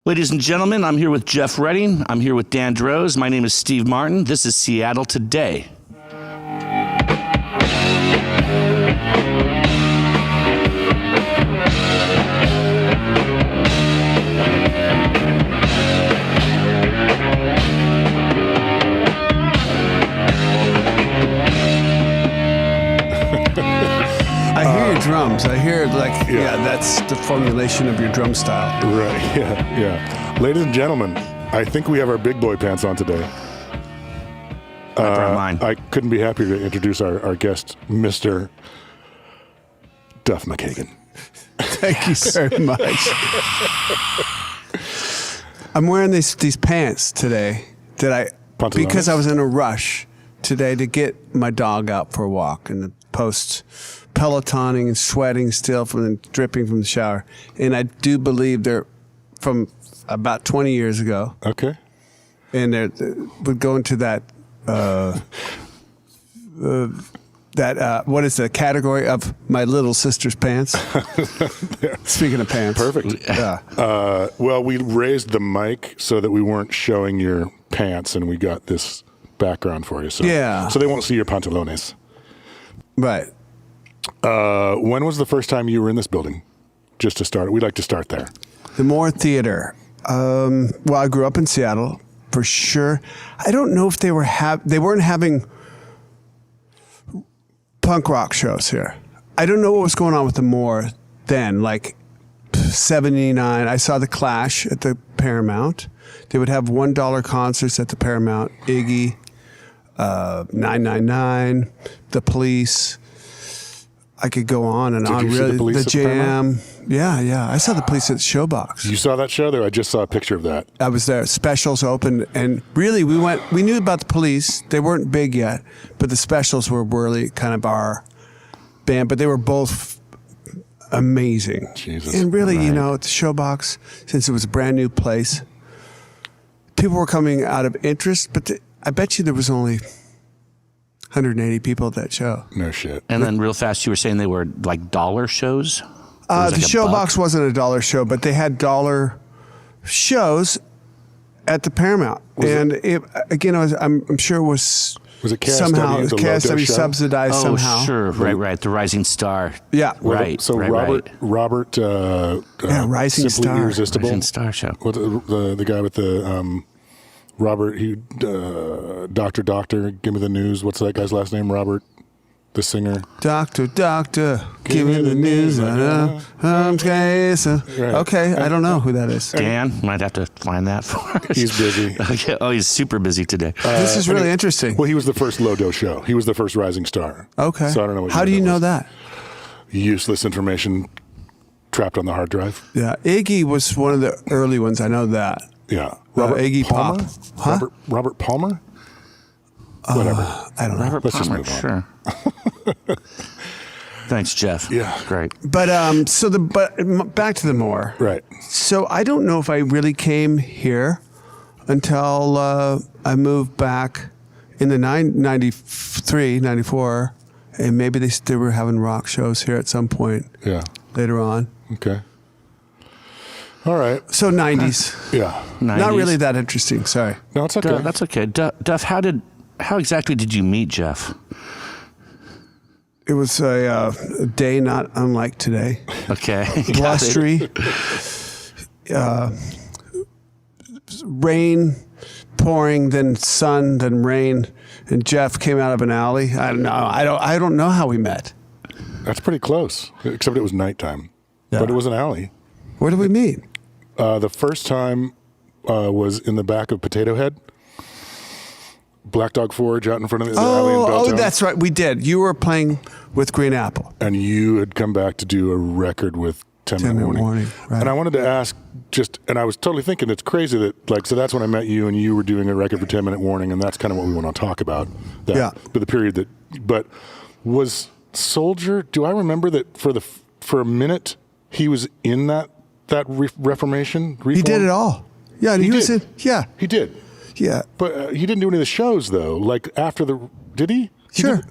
Ladies and gentlemen, I'm here with Jeff Redding. I'm here with Dan Droz. My name is Steve Martin. This is Seattle Today. I hear your drums. I hear that's the formulation of your drum style. Right, yeah. Ladies and gentlemen, I think we have our big boy pants on today. I couldn't be happier to introduce our guest, Mr. Duff Mckagan. Thank you very much. I'm wearing these pants today because I was in a rush today to get my dog out for a walk in the post pelotoning and sweating still from dripping from the shower. And I do believe they're from about 20 years ago. Okay. And they would go into that what is the category of my little sister's pants? Speaking of pants. Perfect. Yeah. Well, we raised the mic so that we weren't showing your pants, and we got this background for you. So they won't see your pantalones. Right. When was the first time you were in this building? Just to start, we'd like to start there. The Moore Theater. Well, I grew up in Seattle for sure. I don't know if they weren't having punk rock shows here. I don't know what was going on with the Moore then. Like 79, I saw the Clash at the Paramount. They would have $1 concerts at the Paramount. Iggy, 999, The Police. I could go on and on. Did you see the Police at the Jam. Yeah. I saw the Police at the Showbox. You saw that show there? I just saw a picture of that. I was there. Specials opened, and really we knew about the Police. They weren't big yet, but the Specials were really kind of our band, but they were both amazing. Jesus. And really, at the Showbox, since it was a brand new place, people were coming out of interest, but I bet you there was only 180 people at that show. No shit. And then real fast, you were saying they were like dollar shows? The Showbox wasn't a dollar show, but they had dollar shows at the Paramount. I'm sure it was it KSW, somehow the KSW subsidized somehow. Oh, sure. Right. The Rising Star. Yeah. Right. So right, Robert Rising Simply Star. Irresistible. Rising Star show. What the guy with the Robert, Doctor, give me the news. What's that guy's last name? Robert, the singer. Doctor, give me the news. Okay, I don't know who that is. Dan, might have to find that for us. He's busy. Okay. Oh, he's super busy today. This is really interesting. Well, he was the first Logo show. He was the first Rising Star. Okay. So I don't know. How do you know that? Useless information trapped on the hard drive. Yeah, Iggy was one of the early ones. I know that. Yeah. Iggy Palmer? Pop. Huh? Robert Palmer? Whatever. I don't know. Robert Let's just Palmer, move on. sure. Thanks, Jeff. Yeah. Great. But back to the Moore. Right. So I don't know if I really came here until I moved back in the 93, 94, and maybe they still were having rock shows here at some point. Yeah. Later on. Okay. All right. So 90s. Yeah. 90s. Not really that interesting. Sorry. No, it's okay. Duff, that's okay. Duff, how exactly did you meet Jeff? It was a day not unlike today. Okay. Blustery. Rain pouring, then sun, then rain, and Jeff came out of an alley. I don't know. I don't know how we met. That's pretty close, except it was nighttime. Yeah. But it was an alley. Where did we meet? The first time was in the back of Potato Head. Black Dog Forge out in front of the alley in Belltown. Oh, that's right. We did. You were playing with Green Apple. And you had come back to do a record with 10-Minute Warning. Right. And I wanted to ask and I was totally thinking it's crazy that, so that's when I met you and you were doing a record for 10-Minute Warning, and that's kind of what we want to talk about. But the period but was Soldier, do I remember that for a minute he was in that Reformation? Reform? He did it all. Yeah, he was in. Yeah, he did. Yeah, but he didn't do any of the shows though. Like after did he? Sure.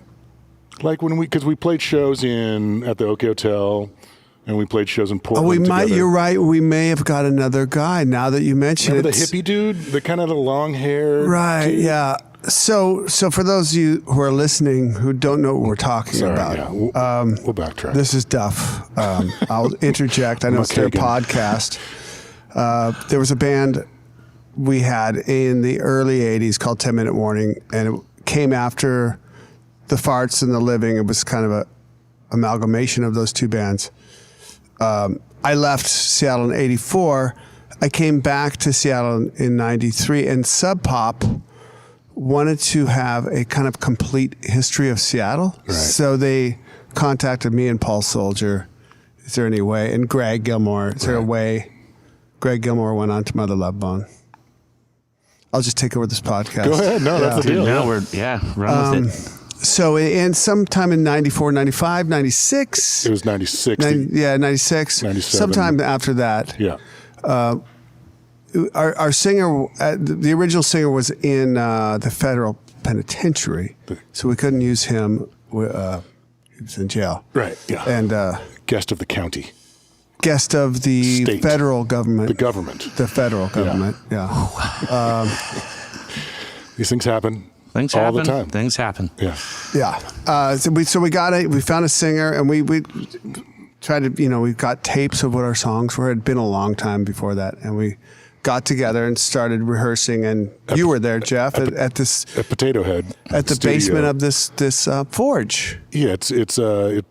Like because we played shows at the OK Hotel, and we played shows in Portland. We might. together. You're right. We may have got another guy now that you mention Remember it. the hippie dude, the kind of the long hair. Right. dude? Yeah. So for those of you who are listening who don't know what we're talking Sorry, about, yeah. We'll backtrack. this is Duff. I'll interject. I know it's their podcast. There was a band we had in the early 80s called 10 Minute Warning, and it came after the Farts and the Living. It was kind of a amalgamation of those two bands. I left Seattle in 84. I came back to Seattle in 93, and Sub Pop wanted to have a kind of complete history of Seattle. Right. So they contacted me and Paul Soldier. Is there any way? And Greg Gilmore. Is there a way? Greg Gilmore went on to Mother Love Bone. I'll just take over this podcast. Go ahead. No, that's the deal. Now run with it. So in sometime in 94, 95, 96. It was 96. 96. 97. Sometime after that. Yeah. Our singer, the original singer was in the federal penitentiary, so we couldn't use him. He was in jail. Right. Yeah. And Guest of the county. Guest of the State. federal government. The government. The federal government. Yeah. These things happen. Things all happen. the time. Things happen. Yeah. Yeah. So we found a singer, and we tried to, we got tapes of what our songs were. It had been a long time before that, and we got together and started rehearsing. And you were there, Jeff, at this At Potato Head. at the studio. basement of this forge. Yeah, it's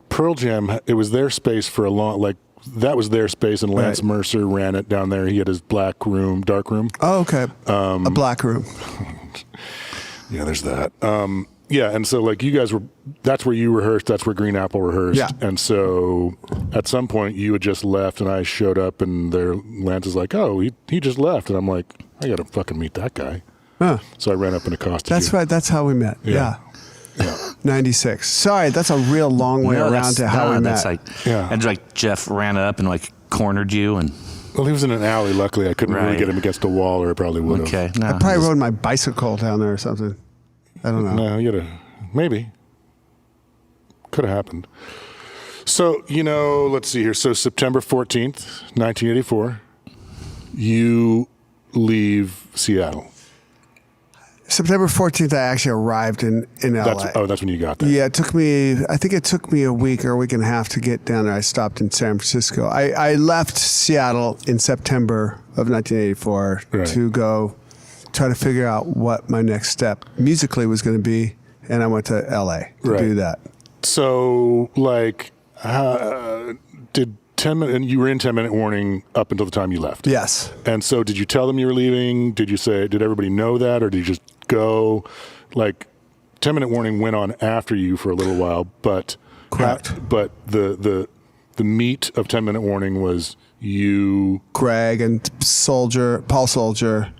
Pearl Jam. It was their space for a long, that was their space, and Lance Right. Mercer ran it down there. He had his dark room. Oh, okay. A black room. Yeah, there's that. Yeah, and so you guys that's where you rehearsed, that's where Green Apple rehearsed. Yeah. And so at some point you had just left, and I showed up, and Lance is like, oh, he just left. And I'm like, I got to fucking meet that guy. Huh. So I ran up and accosted That's you. right. That's how we met. Yeah. 96. Sorry, that's a real long way around to how we met. And Jeff ran up and cornered you and. Well, he was in an alley. Luckily, I couldn't really get him against a wall, or I probably would have. Okay. No, I probably rode my bicycle down there or something. I don't know. No, you gotta, maybe. Could have happened. So, let's see here. So September 14th, 1984, you leave Seattle. September 14th, I actually arrived in LA. That's when you got there. Yeah, I think it took me a week or a week and a half to get down there. I stopped in San Francisco. I left Seattle in September of 1984 to go try to figure out what my next step musically was going to be, and I went to LA to do that. So, did 10 minute, and you were in 10 Minute Warning up until the time you left? Yes. And so did you tell them you were leaving? Did everybody know that, or did you just go? 10 Minute Warning went on after you for a little while, but correct. But the meat of 10 Minute Warning was you, Greg and Paul Soldier.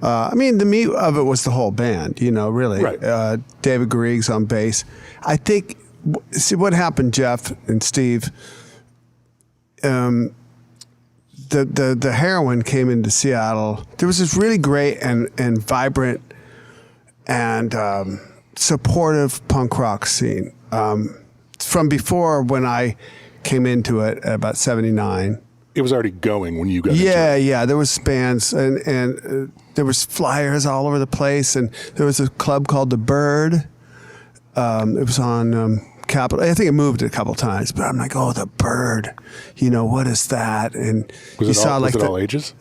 The meat of it was the whole band, really. Right. David Garrigues on bass. I think, see what happened, Jeff and Steve. The heroin came into Seattle. There was this really great and vibrant and supportive punk rock scene from before when I came into it at about 79. It was already going when you got into it. Yeah. There was bands and there was flyers all over the place, and there was a club called The Bird. It was on Capitol. I think it moved a couple times, but I'm like, oh, The Bird. What is that? And was it all ages?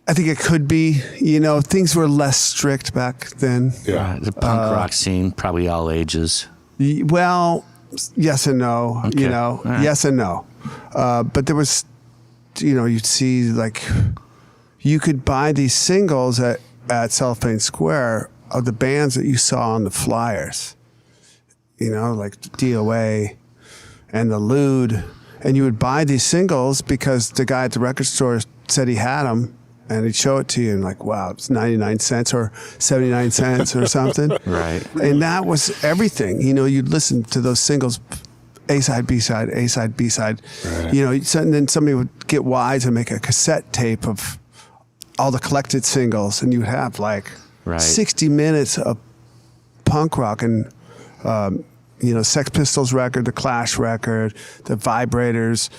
I think it could be. Things were less strict back then. Yeah, the punk rock scene, probably all ages. Well, yes and no. Okay. Right. Yes and no. But there was, you'd see you could buy these singles at Cellophane Square of the bands that you saw on the flyers, like DOA and the Lewd, and you would buy these singles because the guy at the record store said he had them, and he'd show it to you and wow, it's 99 cents or 79 cents or something. Right. And that was everything. You'd listen to those singles, A-side, B-side, A-side, B-side. Right. And then somebody would get wise and make a cassette tape of all the collected singles, and you would have 60 minutes of punk rock. And Sex Pistols record, the Clash record, the Vibrators,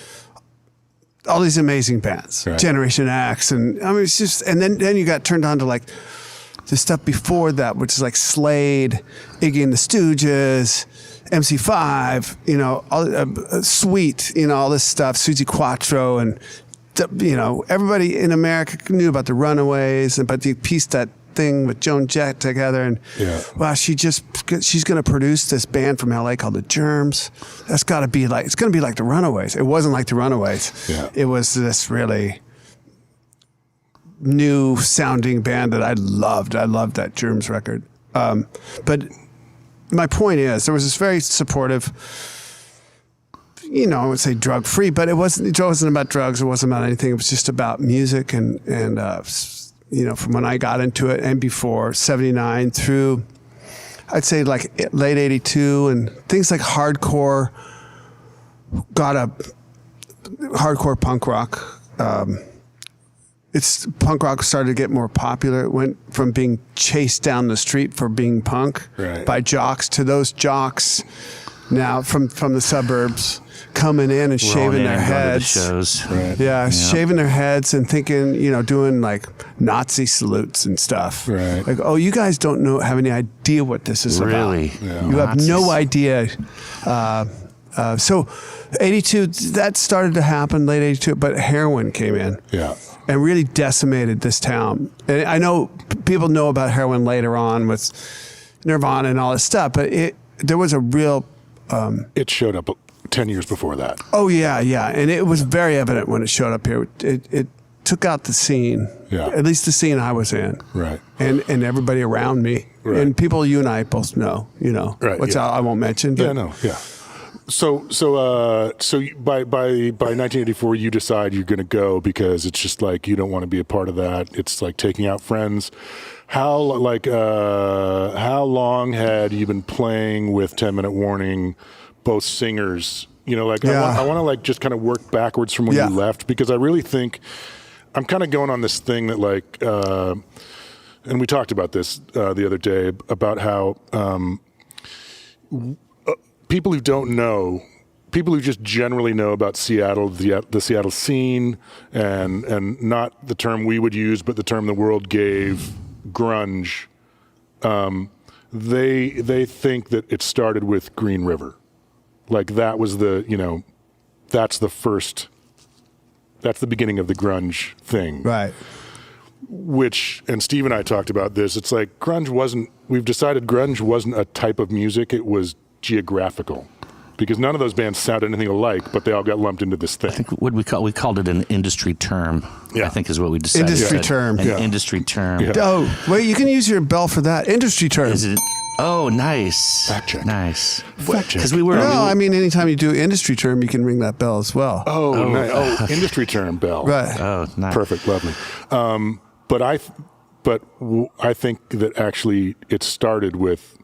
all these amazing bands, right. Generation X, and I mean it's just, and then you got turned on to like the stuff before that, which is like Slade, Iggy and the Stooges, MC5, all, Sweet, all this stuff, Suzi Quattro, and everybody in America knew about the Runaways, and but they pieced that thing with Joan Jett together, and wow, she's going to produce this band from LA called the Germs. That's got to be like, it's going to be like the Runaways. It wasn't like the Runaways. Yeah. It was this really new sounding band that I loved. I loved that Germs record. But my point is, there was this very supportive, I would say drug free, but it wasn't about drugs. It wasn't about anything. It was just about music and from when I got into it and before 79 through, I'd say like late 82, and things like hardcore punk rock. Punk rock started to get more popular. It went from being chased down the street for being punk by jocks to those jocks now from the suburbs coming in and shaving their heads. Shows. Right. Yeah, shaving their heads and thinking, doing like Nazi salutes and stuff. Right. Like, oh, you guys don't have any idea what this is about. Really? Yeah. You have no idea. So 82, that started to happen, late 82, but heroin came in. Yeah. And really decimated this town. And I know people know about heroin later on with Nirvana and all this stuff, but there was a real... it showed up 10 years before that. Oh, yeah. And it was very evident when it showed up here. It took out the scene, at least the scene I was in. Right. And everybody around me. Right. And people you and I both know, Right, which I won't mention. But So by 1984, you decide you're going to go because it's just like you don't want to be a part of that. It's like taking out friends. How long had you been playing with 10 Minute Warning, both singers? I want to like just kind of work backwards from when you left, because I really think I'm kind of going on this thing that like, and we talked about this the other day about how people who don't know, people who just generally know about Seattle, the Seattle scene, and not the term we would use, but the term the world gave, grunge, they think that it started with Green River. Like that was that's the beginning of the grunge thing. Right. Which, and Steve and I talked about this, it's like we've decided grunge wasn't a type of music, it was geographical, because none of those bands sound anything alike, but they all got lumped into this thing. I think what we called it an industry term. Yeah. I think is what we decided. Industry term. Industry term. Yeah. Oh, wait, you can use your bell for that. Industry term. Is it? Oh, nice. Fact check. Nice. Fact check. Because we were. I mean, anytime you do industry term, you can ring that bell as well. Oh, nice. Oh, industry term bell. Right. Oh, nice. Perfect. Lovely. But I think that actually it started with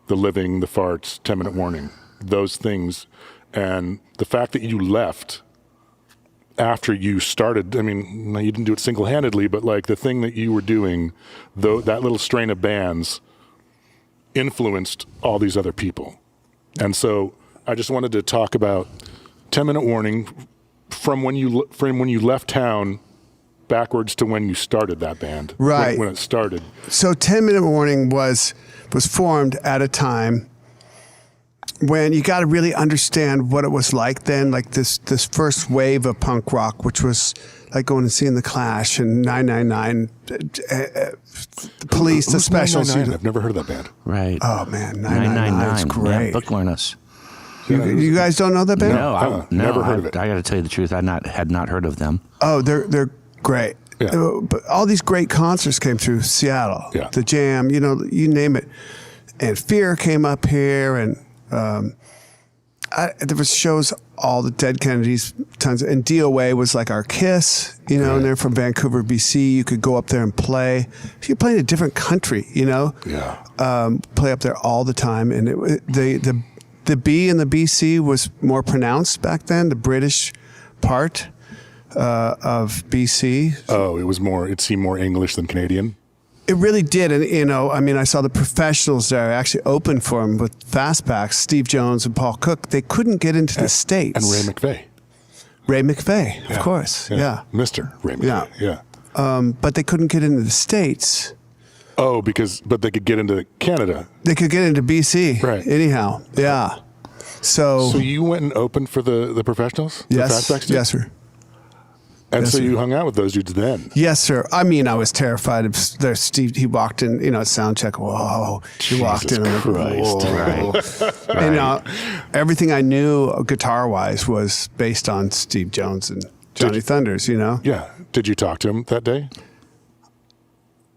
The Living, The Farts, 10 Minute Warning, those things. And the fact that you left after you started, I mean, you didn't do it single-handedly, but like the thing that you were doing, that little strain of bands influenced all these other people. And so I just wanted to talk about 10 Minute Warning from when you left town backwards to when you started that band. Right. When it started. So 10 Minute Warning was formed at a time when you got to really understand what it was like then, like this first wave of punk rock, which was like going and seeing the Clash and 999, the Police, the Specials. 999? I've never heard of that band. Right. Oh man, 999 is great. Yeah, booklearn us. You guys don't know that band? No, never heard of it. I got to tell you the truth. I had not heard of them. Oh, they're great. Yeah. But all these great concerts came through Seattle. Yeah. The Jam, you name it. And Fear came up here, and there was shows, all the Dead Kennedys, tons. And DOA was like our Kiss, and they're from Vancouver, BC. You could go up there and play. You play in a different country, Yeah. Play up there all the time. And the B in the BC was more pronounced back then, the British part of BC. Oh, it seemed more English than Canadian? It really did. And, you know, I mean, I saw the professionals there. I actually opened for them with fastbacks, Steve Jones and Paul Cook. They couldn't get into the States. And Ray McVeigh. Ray McVeigh, of course. Yeah. Mr. Ray McVeigh. Yeah. But they couldn't get into the States. Oh, but they could get into Canada. They could get into BC. Right. Anyhow. Yeah. So you went and opened for the professionals? Yes. The fastbacks? Yes, sir. And Yes, so sir. you hung out with those dudes then? Yes, sir. I mean, I was terrified of there's Steve. He walked in, you know, sound check. Whoa. He walked in. And Christ. Whoa. And everything I knew guitar wise was based on Steve Jones and Johnny Thunders, you know? Yeah. Did you talk to him that day?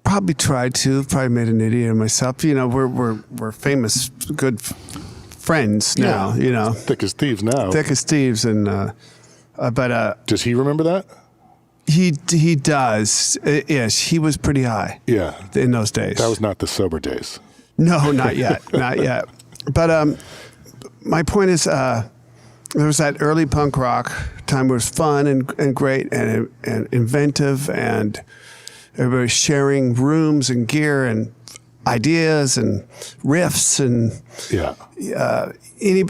Probably tried to. Probably made an idiot of myself. You know, we're famous, good friends now, you know. Thick as thieves now. Thick as thieves. And, but does he remember that? He does. Yes, he was pretty high. Yeah. In those days. That was not the sober days. No, not yet. Not yet. But my point is, there was that early punk rock time where it was fun and great and inventive, and everybody was sharing rooms and gear and ideas and riffs, and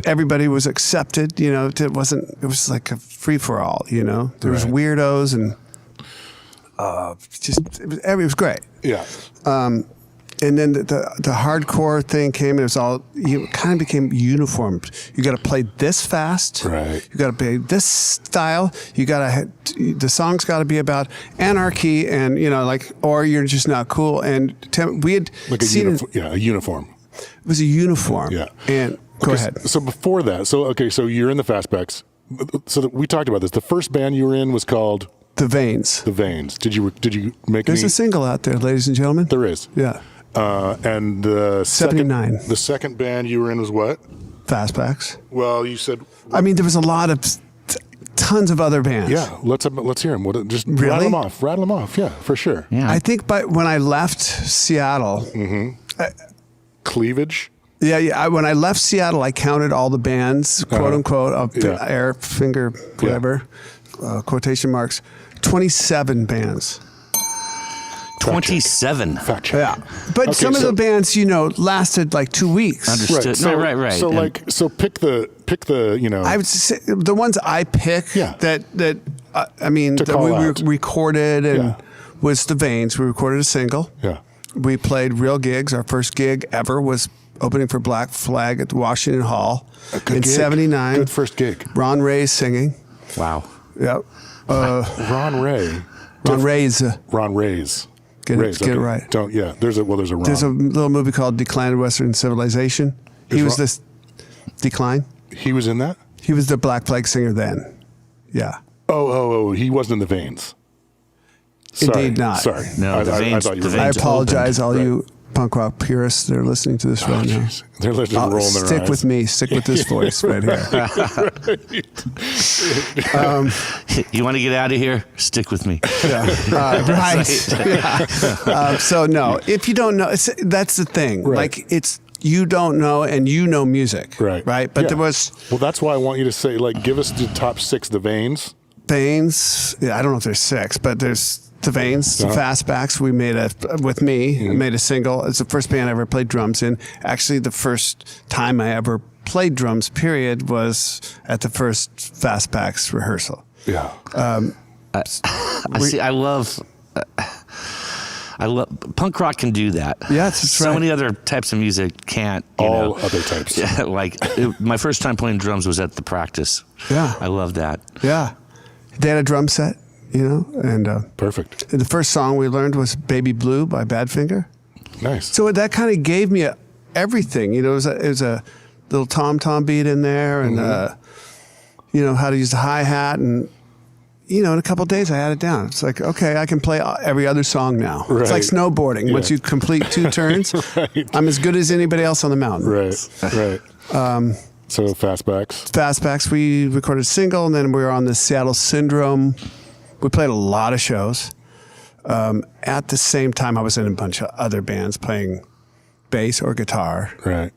everybody was accepted. You know, it was like a free for all. You know, there was weirdos and it was great. Yeah. And then the hardcore thing came, and it was all, you kind of became uniformed. You got to play this fast. Right. You got to play this style. The song's got to be about anarchy, and, you know, like, or you're just not cool. And we had like seen a uniform. It was a uniform. Yeah. And go ahead. So before that, so you're in the fastbacks. We talked about this. The first band you were in was called The Veins. The Veins. Did you make? There's a single out there, ladies and gentlemen. There is. Yeah. And the 79. second band you were in was what? Fastbacks. Well, you said. I mean, there was a lot of tons of other bands. Yeah, let's hear them. Just really? Rattle them off. Yeah, for sure. Yeah. I think when I left Seattle, Cleavage. Yeah. When I left Seattle, I counted all the bands, quote unquote, air finger, whatever, quotation marks, 27 bands. 27. Fact check. Yeah, but some of the bands, you know, lasted like 2 weeks. Understood. Right. So pick the you know. I would say the ones I pick that we recorded and was The Veins. We recorded a single. Yeah. We played real gigs. Our first gig ever was opening for Black Flag at Washington Hall in '79. Good first gig. Ron Ray's singing. Wow. Yep. Ron Ray. Ron Ray's. Ron Ray's. Get it right. There's a Ron. There's a little movie called Decline of Western Civilization. He was this Decline. He was in that? He was the Black Flag singer then. Yeah. Oh, he wasn't in the Veins. Sorry. Indeed not. Sorry. No, the Veins. I thought you were. I apologize, all you punk rock purists that are listening to this right now. Geez. They're listening rolling their eyes. Stick with me. Stick with this voice right here. You want to get out of here? Stick with me. Right. So no, if you don't know, that's the thing. Right. Like you don't know, and you know music. Right. But there was. Well, that's why I want you to say, like, give us the top 6 The Veins. Veins. Yeah, I don't know if there's 6, but there's The Veins, the Fastbacks. We made made a single. It's the first band I ever played drums in. Actually, the first time I ever played drums, period, was at the first Fastbacks rehearsal. Yeah. I love punk rock can do that. Yeah, that's so right. many other types of music can't. Other types. Yeah, my first time playing drums was at the practice. Yeah. I love that. Yeah. They had a drum set, you know, and Perfect. the first song we learned was "Baby Blue" by Badfinger. Nice. So that kind of gave me everything. You know, it was a little tom beat in there, and you know how to use the hi hat, and you know, in a couple of days I had it down. It's like, okay, I can play every other song now. Right. It's like snowboarding. Yeah. Once you complete 2 turns, Right. I'm as good as anybody else on the mountain. Right. So Fastbacks, we recorded a single, and then we were on the Seattle Syndrome. We played a lot of shows. At the same time, I was in a bunch of other bands playing bass or guitar. Right.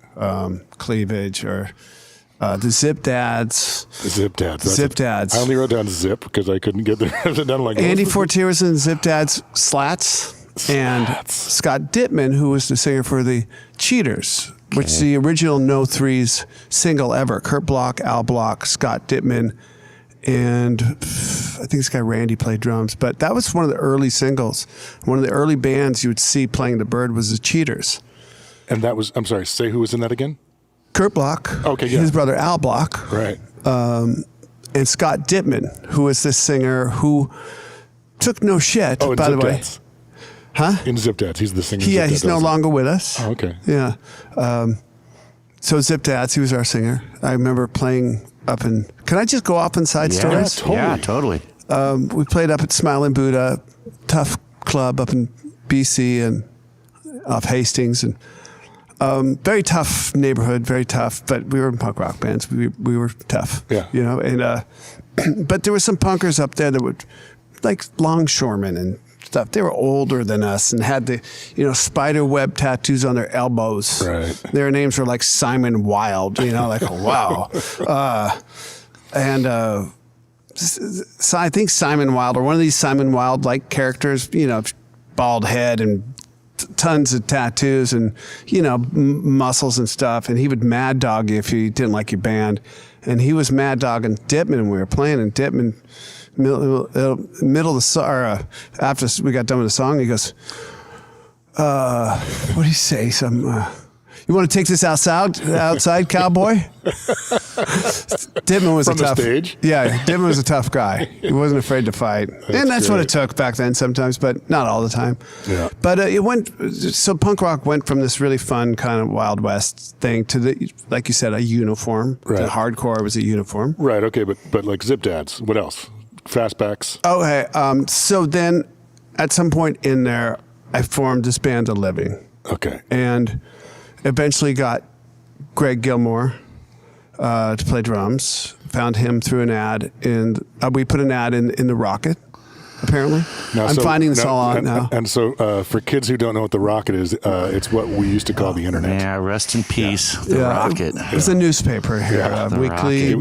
Cleavage or the Zip Dads. Zip Dads. Zip Dads. I only wrote down Zip because I couldn't get there. Andy Fortier was in Zip Dads. Slats. and Scott Dittman, who was the singer for the Cheaters, which is the original No Threes single ever. Kurt Bloch, Al Bloch, Scott Dittman, and I think this guy Randy played drums. But that was one of the early singles. One of the early bands you would see playing the Bird was the Cheaters. And that was, I'm sorry, say who was in that again? Kurt Bloch, his brother Al Bloch, right, and Scott Dittman, who is this singer who took no shit, by the way. Dads. Huh? In Zip Dads. He's the singer. Yeah, he's no longer with us. Oh, okay. Yeah. So Zip Dads, he was our singer. I remember playing up in... Can I just go off on side stories? Totally. Yeah, totally. We played up at Smiling Buddha, tough club up in BC and off Hastings. And very tough neighborhood, very tough. But we were in punk rock bands. We were tough. Yeah. You know, and but there were some punkers up there that would... like longshoremen and stuff. They were older than us and had the, spider web tattoos on their elbows. Right. Their names were like Simon Wilde, like, wow. So I think Simon Wilde, or one of these Simon Wilde-like characters, bald head and tons of tattoos and, muscles and stuff. And he would mad dog you if you didn't like your band. And he was mad dogging Dittman when we were playing, and Dittman... middle of the song, after we got done with the song, he goes, what did he say? You want to take this outside, cowboy? Dittman was From a tough... the stage? Yeah, Dittman was a tough guy. He wasn't afraid to fight. That's what it took back then sometimes, but not all the time. Yeah. But so punk rock went from this really fun kind of Wild West thing to like you said, a uniform. Right. The hardcore was a uniform. Right, okay, but like Zip Dads, what else? Fastbacks. Okay, so then at some point in there, I formed this band, The Living. Okay. And eventually got Greg Gilmore to play drums. Found him through an ad, and we put an ad in the Rocket, apparently. I'm finding this all out now. And so for kids who don't know what the Rocket is, it's what we used to call the internet. Yeah, rest in peace, the Rocket. It's a newspaper here, weekly.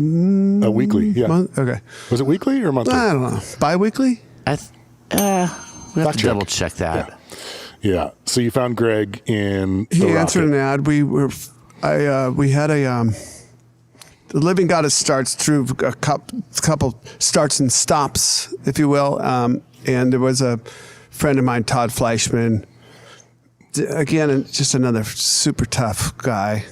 A weekly, yeah. Okay. Was it weekly or monthly? I don't know. Bi-weekly? We have to double check that. Yeah. So you found Greg in the He answered Rocket. an ad. We had The Living got its starts through a couple starts and stops, if you will. And there was a friend of mine, Todd Fleischman. Again, just another super tough guy.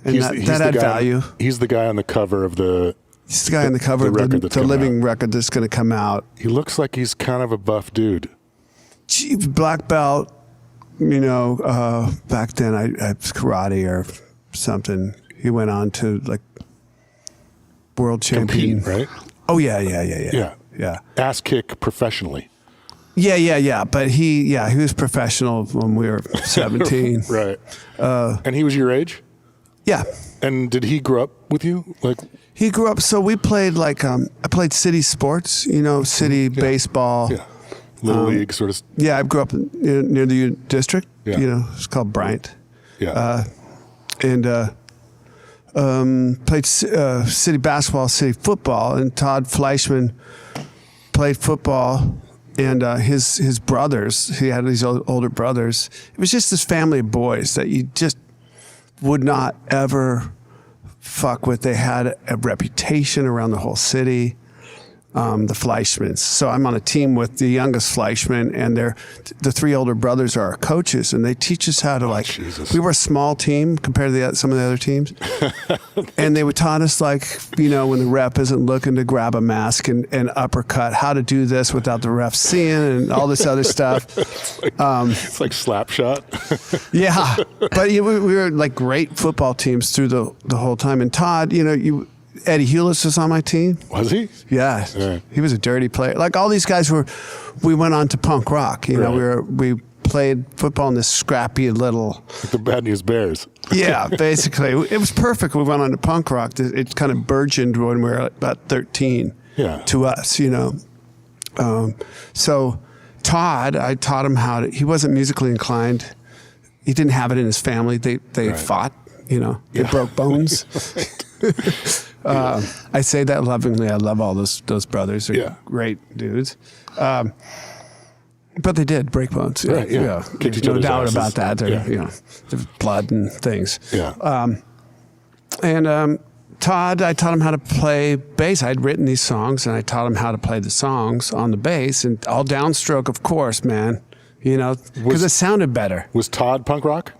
And that had value. He's the guy on the cover of the... He's the guy on the cover of the Living record that's going to come out. He looks like he's kind of a buff dude. Black belt, back then I karate or something. He went on to like world champion. Compete, right? Oh yeah. Ass kick professionally. Yeah. But he was professional when we were 17. Right. And he was your age? Yeah. And did he grow up with you? Like he grew up. So we played I played city sports. City baseball. Yeah. Little league sort of. Yeah, I grew up near the district. Yeah. It's called Bryant. Yeah. Played city basketball, city football, and Todd Fleischman played football, and his brothers. He had these older brothers. It was just this family of boys that you just would not ever fuck with. They had a reputation around the whole city. The Fleischmans. So I'm on a team with the youngest Fleischman, and the three older brothers are our coaches, and they teach us how to Jesus. We were a small team compared to some of the other teams, and they would taught us when the ref isn't looking to grab a mask and uppercut, how to do this without the ref seeing, and all this other stuff. It's like slap shot. Yeah, but we were like great football teams through the whole time. And Todd, Eddie Hewlett was on my team. Was he? Yeah. He was a dirty player. Like all these guys we went on to punk rock. We played football in this scrappy little... Like the Bad News Bears. Yeah, basically. It was perfect. We went on to punk rock. It kind of burgeoned when we were about 13 to us, So Todd, I taught him he wasn't musically inclined. He didn't have it in his family. They fought, they broke bones. I say that lovingly. I love all those brothers. They're great dudes. But they did break bones. Yeah. Right, yeah. There's no doubt about that. There's blood and things. Yeah. Todd, I taught him how to play bass. I'd written these songs, and I taught him how to play the songs on the bass, and all downstroke, of course, man. Because it sounded better. Was Todd punk rock?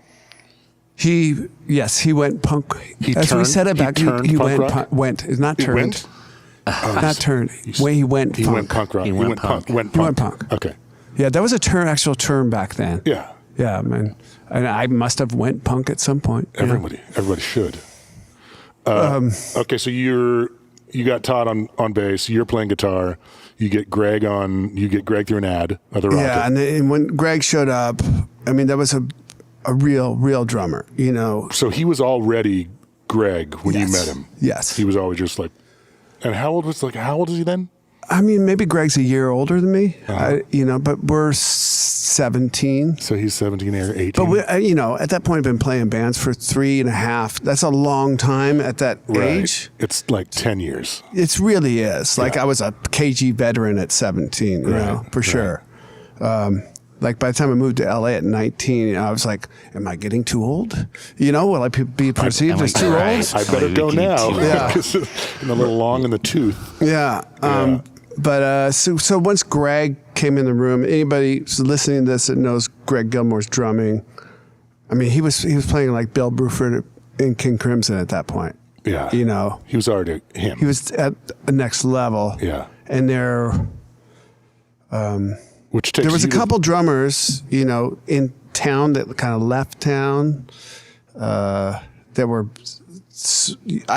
He went punk. As we said it back, he went punk rock? Not turned. Went? Not turned. He went punk. He went punk rock. He went punk. He went punk. Okay. Yeah, that was a actual term back then. Yeah. Yeah, man. And I must have went punk at some point. Everybody should. Okay, so you got Todd on bass. You're playing guitar. You get Greg through an ad of the Rocket. Yeah, and when Greg showed up, I mean, that was a real drummer. So he was already Greg when you met him. Yes. He was always just like. And how old is he then? I mean, maybe Greg's a year older than me, but we're 17. So he's 17 or 18. But we, at that point, I've been playing bands for 3.5. That's a long time at that age. It's like 10 years. It really is. Like I was a KG veteran at 17, for sure. Like by the time I moved to LA at 19, I was like, am I getting too old? Will I be perceived as too old? I better go now. Yeah. I'm a little long in the tooth. Yeah. But so once Greg came in the room, anybody who's listening to this that knows Greg Gilmore's drumming, I mean, he was playing like Bill Bruford in King Crimson at that point. Yeah. He was already him. He was at the next level. Yeah. And there was a couple drummers, in town that kind of left town. I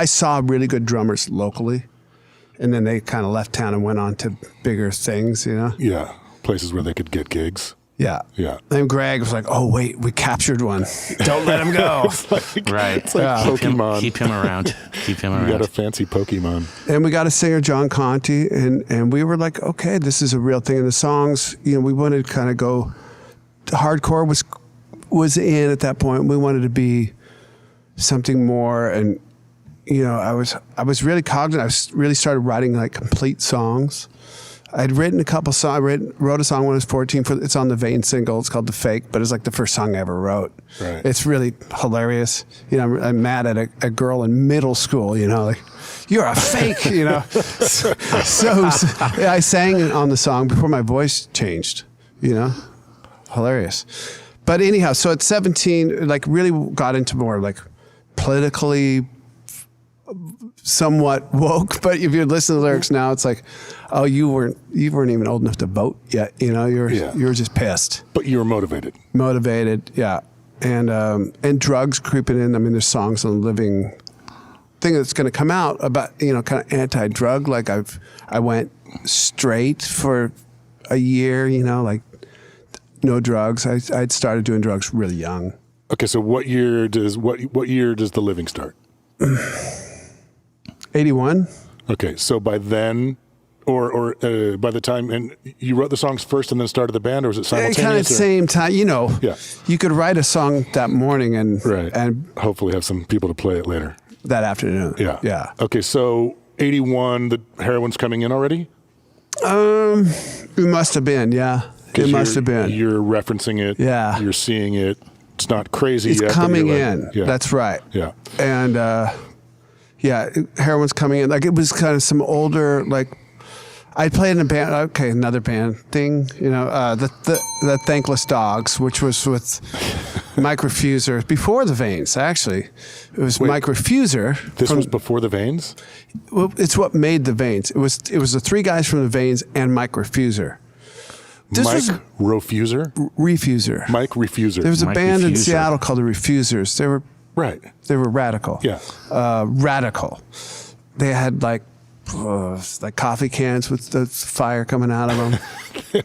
saw really good drummers locally. And then they kind of left town and went on to bigger things, Yeah, places where they could get gigs. Yeah. Yeah. And Greg was like, oh, wait, we captured one. Don't let him go. Right. It's like Pokemon. Keep him around. Keep him around. You got a fancy Pokemon. And we got a singer, John Conti, and we were like, okay, this is a real thing. And the songs, we wanted to kind of go, hardcore was in at that point. We wanted to be something more, and I was really cognizant. I really started writing like complete songs. I'd written a couple songs. I wrote a song when I was 14. It's on the Vane single. It's called "The Fake," but it's like the first song I ever wrote. Right. It's really hilarious. I'm mad at a girl in middle school. Like, you're a fake. So I sang on the song before my voice changed. Hilarious. But anyhow, so at 17, like really got into more like politically somewhat woke, but if you listen to the lyrics now, it's like, oh, you weren't even old enough to vote yet. You were just pissed. But you were motivated. Yeah. And drugs creeping in. I mean, there's songs on the Living thing that's going to come out about, kind of anti-drug. Like I went straight for a year, like no drugs. I'd started doing drugs really young. Okay. So what year does The Living start? 81. Okay, so by then, or by the time, and you wrote the songs first and then started the band, or was it simultaneous? Kind of at the same time, Yeah. You could write a song that morning and hopefully have some people to play it later. That afternoon. Yeah. Yeah. Okay, so 81, the heroin's coming in already? It must have been, yeah. It must have been. You're referencing it. Yeah. You're seeing it. It's not crazy yet. It's coming in. Yeah. That's right. Yeah. And heroin's coming in. Like it was kind of some older, like I played in a band. Okay, another band thing. The Thankless Dogs, which was with Mike Refuser before the Veins. Actually, it was Mike Refuser. This was before the Veins. Well, it's what made the Veins. It was the three guys from the Veins and Mike Refuser. Refuser. Mike Refuser. There was a Mike band in Refuser. Seattle called the Refusers. They were right. They were radical. Yeah. Radical. They had like coffee cans with the fire coming out of them.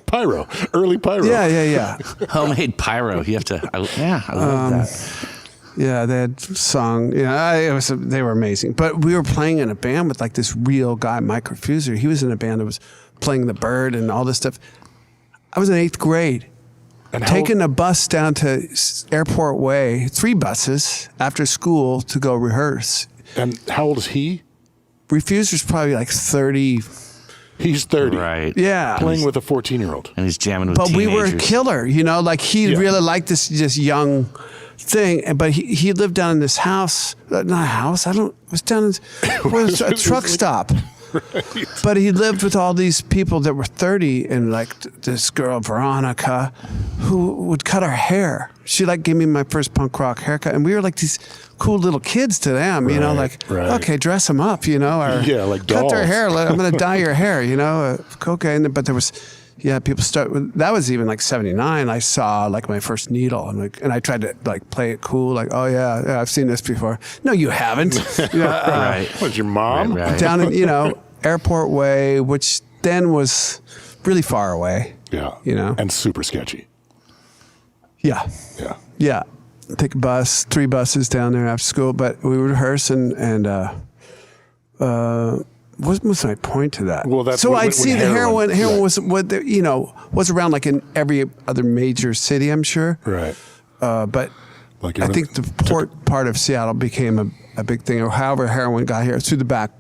Pyro. Early pyro. Yeah. Homemade pyro. You have to. I love that. Yeah, they had sung. They were amazing. But we were playing in a band with like this real guy, Mike Refuser. He was in a band that was playing the Bird and all this stuff. I was in 8th grade. And taking a bus down to Airport Way, 3 buses after school to go rehearse. And how old is he? Refuser's probably like 30, He's 30. Right. Yeah. Playing with a 14-year-old. And he's jamming with But we teenagers. were a killer, like he really liked this young thing. But he lived down in this house, not a house. It was down in a truck stop. Right. But he lived with all these people that were 30, and like this girl Veronica, who would cut our hair. She like gave me my first punk rock haircut, and we were like these cool little kids to them, okay, dress them up, or like cut their dolls. hair. I'm gonna dye your hair, okay. But there was, people start. That was even like '79. I saw like my first needle, and I tried to like play it cool, like, oh yeah, I've seen this before. No, you haven't. Right. Was your mom? Right. Down in Airport Way, which then was really far away. Yeah. And super sketchy. Yeah. Yeah. Yeah. Take a bus, 3 buses down there after school, but we would rehearse and what was my point to that? Well, that's so when the heroin right. was around like in every other major city, I'm sure. Right. But Like I think the port part of Seattle became a big thing, or however heroin got here, through the back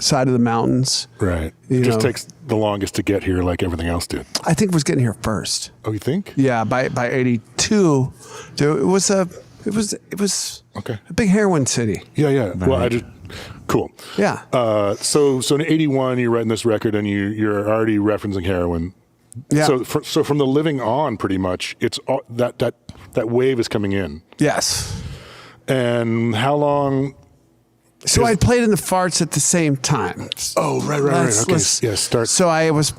side of the mountains. Right. It just takes the longest to get here, like everything else did. I think it was getting here first. Oh, you think? Yeah, by '82, it was Okay. a big heroin city. Yeah, yeah. Well, cool. Yeah. So in '81, you're writing this record, and you're already referencing heroin. Yeah. So from the living on, pretty much, it's all, that wave is coming in. Yes. And how long? So I played in the Farts at the same time. Oh, right. Okay. Start. So I was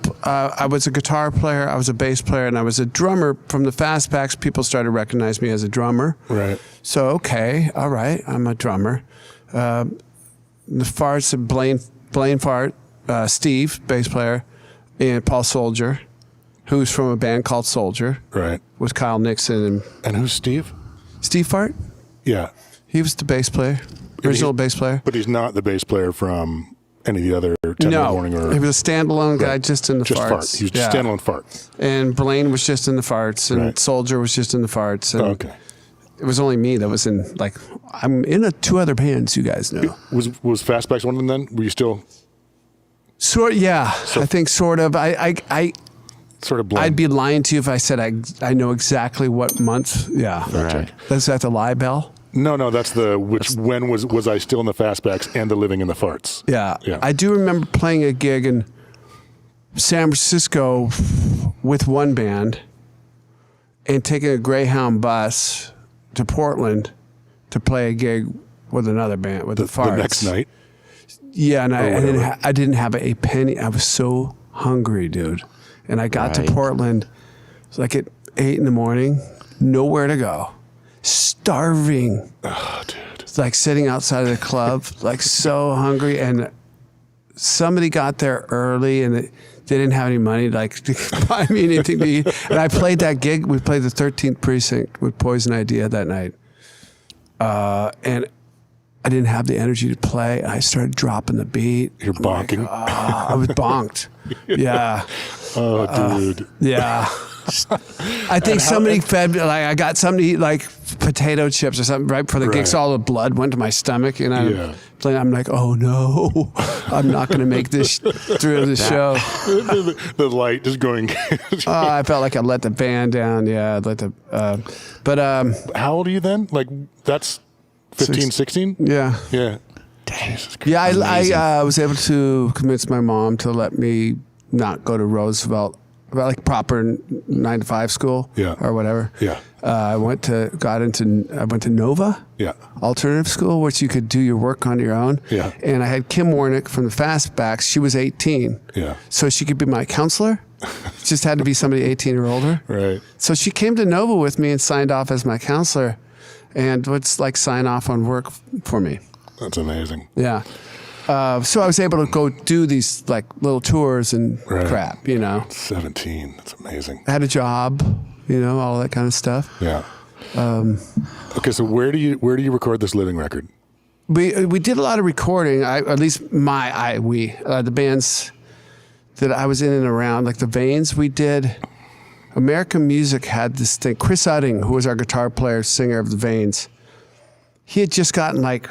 a guitar player, I was a bass player, and I was a drummer. From the Fastbacks, people started to recognize me as a drummer. Right. So, okay, all right, I'm a drummer. The Farts, Blaine Fart, Steve, bass player, and Paul Soldier, who's from a band called Soldier. Right. With Kyle Nixon. And who's Steve? Steve Fart? Yeah. He was the bass player. Original bass player. But he's not the bass player from any of the other 10 in the morning or... he was a standalone guy just in the just Farts. Fart. He was just standalone Fart. And Blaine was just in the Farts, and Soldier was just in the Farts. And okay. It was only me that was in, like, I'm in 2 other bands, you guys know. Was Fastbacks one of them then? Were you still... Yeah. I think sort of. I sort of blind. I'd be lying to you if I said I know exactly what month. Yeah. Right. Is that the lie bell? No, that's when was I still in the Fastbacks and the Living in the Farts? Yeah. Yeah. I do remember playing a gig in San Francisco with one band and taking a Greyhound bus to Portland to play a gig with another band, with the Farts. The next night? Yeah, and I didn't have a penny. I was so hungry, dude. And I got to Portland, it was like at 8 a.m, nowhere to go. Starving. Oh, dude. It's like sitting outside of the club, like so hungry. And somebody got there early and they didn't have any money like to buy me anything to eat. And I played that gig. We played the 13th Precinct with Poison Idea that night. And I didn't have the energy to play. I started dropping the beat. You're bonking. I was bonked. Yeah. Oh, dude. Yeah. I think somebody fed, like, I got something to eat, like potato chips or something right before the gig. So all the blood went to my stomach, and I'm like, oh no, I'm not going to make this through the show. The light just going. I felt like I let the band down. Yeah, How old are you then? Like, that's 15, 16? Yeah. Yeah. Jesus Christ. Yeah, I was able to convince my mom to let me not go to Roosevelt, like proper 9-to-5 school, or whatever. Yeah. I went to Nova, alternative school, which you could do your work on your own. Yeah. And I had Kim Warnick from the Fastbacks. She was 18. Yeah. So she could be my counselor. Just had to be somebody 18 or older. Right. So she came to Nova with me and signed off as my counselor, and would like sign off on work for me. That's amazing. Yeah. So I was able to go do these like little tours and crap, 17. That's amazing. I had a job, all that kind of stuff. Yeah. Okay, so where do you record this Living record? We did a lot of recording. The bands that I was in and around, like the Veins. We did. American Music had this thing. Chris Udding, who was our guitar player, singer of the Veins, he had just gotten like,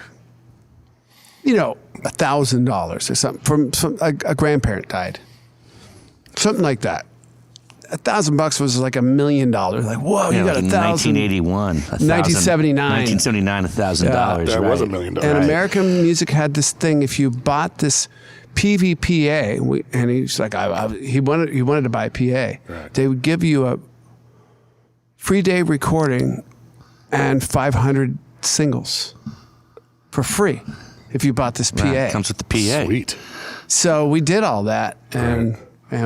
$1,000 or something from a grandparent died. Something like that. $1,000 was like $1 million. Like, whoa, you got like 1,000. 1981. 1979. $1,000. That right. was $1 million. And American Music had this thing. If you bought this PVPA, and he's like, he wanted to buy a PA. Right. They would give you a free day recording and 500 singles for free if you bought this PA. Right. Comes with the PA. Sweet. So we did all that, and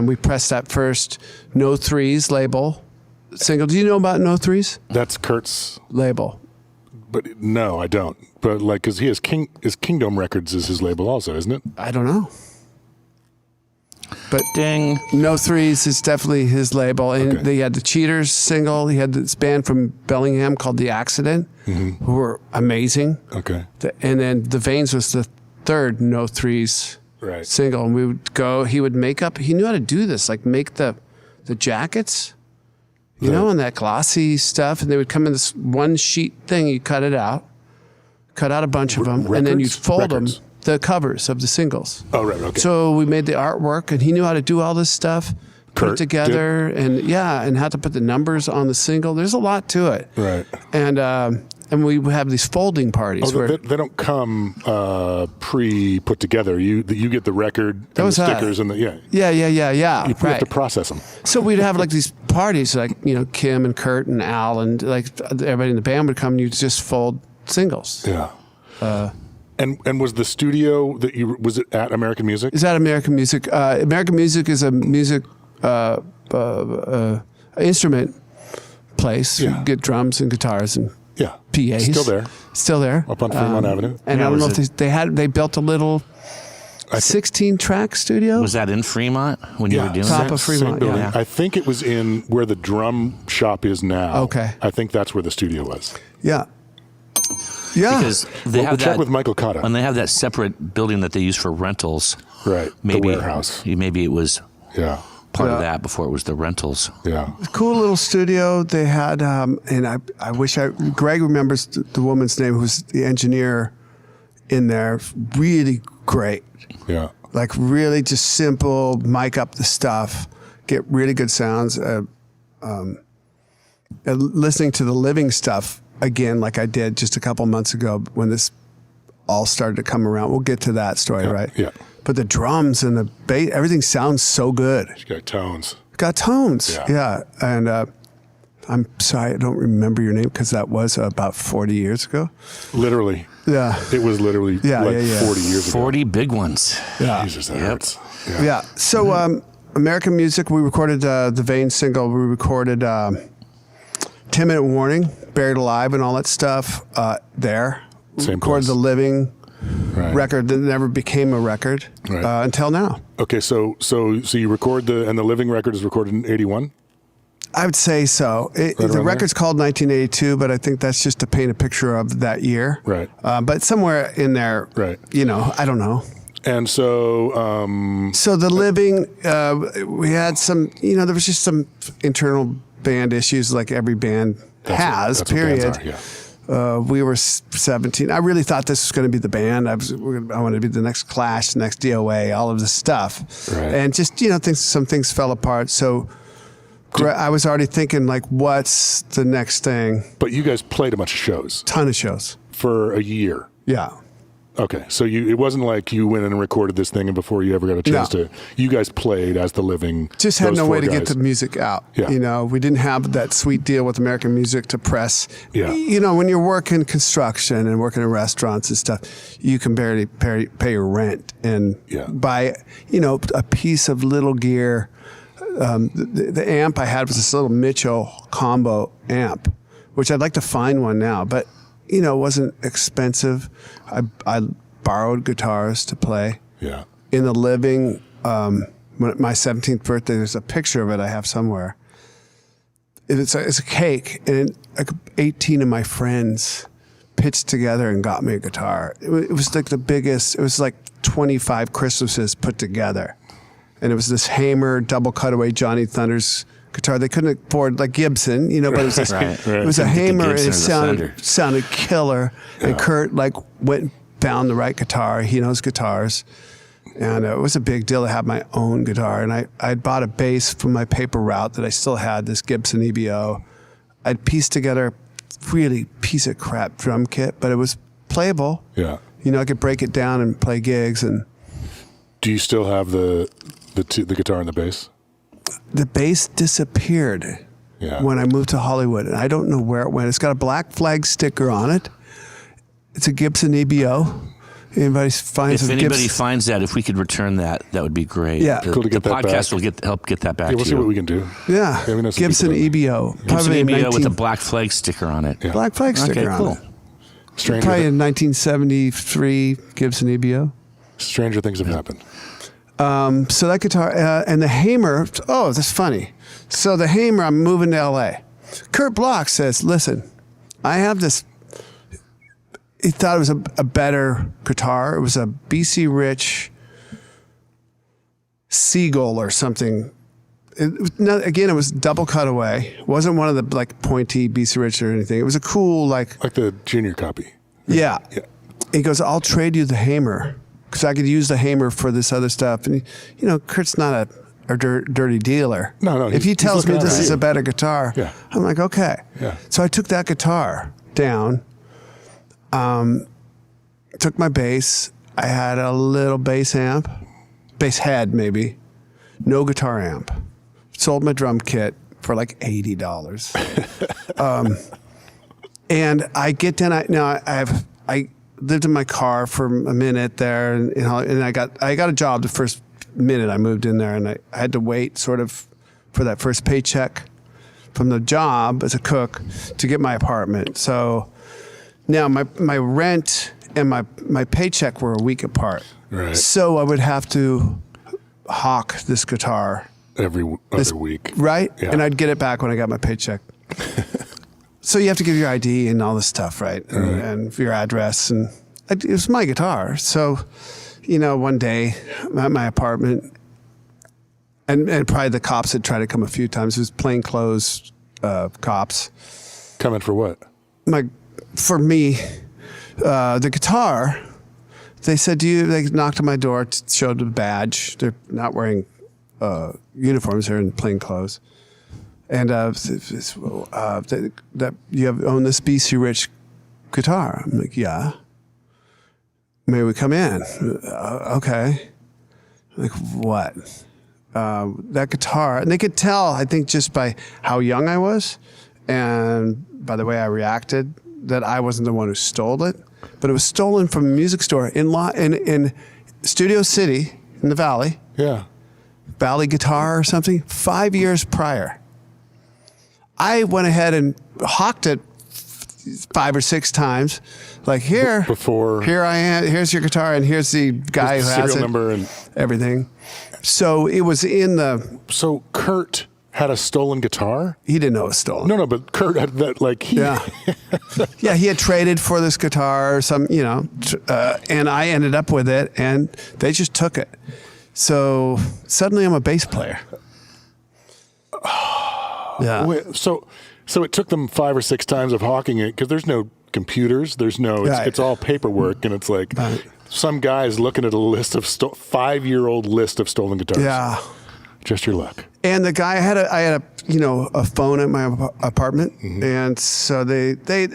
we pressed that first No Threes label single. Do you know about No Threes? That's Kurt's Label. But no, I don't. But like, because he has Kingdom Records is his label also, isn't it? I don't know. But Ding. No Threes is definitely his label. And Okay. they had the Cheaters single. He had this band from Bellingham called The Accident, who were amazing. Okay. And then The Veins was the third No Threes Right. single. And we would go, he would make up, he knew how to do this, like make the jackets, and that glossy stuff. And they would come in this one sheet thing. You cut it out, cut out a bunch of them, and then you'd fold them, the covers of the singles. Oh, right. Okay. So we made the artwork, and he knew how to do all this stuff, put it together, and how to put the numbers on the single. There's a lot to it. Right. And we have these folding parties where they don't come pre-put together. You get the record and the stickers and the yeah. You right. have to process them. So we'd have like these parties, like Kim and Kurt and Al and like everybody in the band would come, and you'd just fold singles. Yeah. And was the studio was it at American Music? Is that American Music? American Music is a music instrument place. Yeah. You get drums and guitars and Yeah. PAs. Still there. Up on Fremont Avenue. And I don't know if they built a little 16-track studio. Was that in Fremont when you were doing top that? of Fremont, building. yeah. I think it was in where the drum shop is now. Okay. I think that's where the studio was. Yeah. Yeah. Because they have check that with Michael Cotta. when they have that separate building that they use for rentals. Right. Maybe the warehouse. Maybe it was Yeah. part of that before it was the rentals. Yeah. Cool little studio they had, and I wish Greg remembers the woman's name, who's the engineer in there. Really great, Yeah. like really just simple, mic up the stuff, get really good sounds. Listening to the living stuff again, like I did just a couple months ago when this all started to come around. We'll get to that story, right? Yeah. But the drums and the bass, everything sounds so good. She got tones. Got tones. Yeah. Yeah. And I'm sorry, I don't remember your name because that was about 40 years ago. Literally. Yeah. It was literally 40 years ago. 40 big ones. Yeah. Jesus, that hurts. Yeah. So American Music, we recorded the Vein single. We recorded 10-Minute Warning, Buried Alive and all that stuff there. Same recorded place. the Living record that never became a record Right. until now. Okay, so you record and the Living record is recorded in 81? I would say so. The around record's called 1982, but I think that's just to paint a picture of that year. Right. But somewhere in there, Right. I don't know. And so So the Living, we had some, there was just some internal band issues like every band has, that's period. What bands are, We were 17. I really thought this was going to be the band. I wanted to be the next Clash, the next DOA, all of this stuff. Right. And just, some things fell apart. So I was already thinking, like, what's the next thing? But you guys played a bunch of shows Ton of shows. for a year. Yeah. Okay, so it wasn't like you went in and recorded this thing and before you ever got a chance No. to, you guys played as the Living. Just had those no four way to get guys. the music out. Yeah. We didn't have that sweet deal with American Music to press. Yeah. When you're working construction and working in restaurants and stuff, you can barely pay your rent and buy, a piece of little gear. The amp I had was this little Mitchell combo amp, which I'd like to find one now, but it wasn't expensive. I borrowed guitars to play. Yeah. In the Living, when my 17th birthday, there's a picture of it I have somewhere. It's a cake, and 18 of my friends pitched together and got me a guitar. It was like the biggest. It was like 25 Christmases put together, and it was this Hamer double cutaway Johnny Thunders guitar. They couldn't afford like Gibson, but it was this, Right. it was a Couldn't get the Hamer, and Gibson it or the Thunder. sounded killer. And Kurt went found the right guitar. He knows guitars. And it was a big deal to have my own guitar. And I'd bought a bass from my paper route that I still had, this Gibson EBO. I'd pieced together a really piece of crap drum kit, but it was playable. Yeah. I could break it down and play gigs. And do you still have the guitar and the bass? The bass disappeared when I moved to Hollywood. And I don't know where it went. It's got a black flag sticker on it. It's a Gibson EBO. If anybody finds that, if we could return that, that would be great. Yeah. Cool to get the that podcast back. will help get that back to you. We'll see what we can do. Yeah. Gibson EBO. Gibson EBO with a black flag sticker on it. Yeah. Black flag sticker on it. Probably a 1973 Gibson EBO. Stranger things have happened. So that guitar, and the Hamer, that's funny. So the Hamer, I'm moving to L.A. Kurt Bloch says, listen, I have this. He thought it was a better guitar. It was a BC Rich Seagull or something. It was double cutaway. It wasn't one of the pointy BC Rich or anything. It was a cool like the junior copy. Yeah. He goes, I'll trade you the Hamer because I could use the Hamer for this other stuff. And Kurt's not a dirty dealer. No. If he tells me this is a better guitar, I'm like, okay. Yeah. So I took that guitar down. Took my bass. I had a little bass amp, bass head maybe, no guitar amp. Sold my drum kit for like $80. And I get down. I lived in my car for a minute there, and I got a job the first minute I moved in there, and I had to wait sort of for that first paycheck from the job as a cook to get my apartment. So. Now, my rent and my paycheck were a week apart. Right. So I would have to hawk this guitar. Every other week. Right? Yeah. And I'd get it back when I got my paycheck. So you have to give your ID and all this stuff, right? And your address. And it was my guitar. So, one day I'm at my apartment, and probably the cops had tried to come a few times. It was plainclothes cops. Coming for what? For me, the guitar, they said, they knocked on my door, showed the badge. They're not wearing uniforms, they're in plain clothes. And that you own this BC Rich guitar. I'm like, yeah. May we come in? Okay. I'm like, what? That guitar, and they could tell, I think, just by how young I was and by the way I reacted, that I wasn't the one who stole it, but it was stolen from a music store in Studio City in the Valley. Yeah. Valley Guitar or something, 5 years prior. I went ahead and hawked it 5 or 6 times. Like here I am, here's your guitar, and here's the guy who has it. Serial number and everything. So it was in the... So Kurt had a stolen guitar? He didn't know it was stolen. No, but Kurt had that, Yeah. Yeah, he had traded for this guitar or some, and I ended up with it, and they just took it. So suddenly I'm a bass player. Yeah. Wait, so it took them 5 or 6 times of hawking it, because there's no computers, it's all paperwork, and it's like some guy's looking at a list of 5-year-old list of stolen guitars. Yeah. Just your luck. And the guy I had a phone at my apartment, and so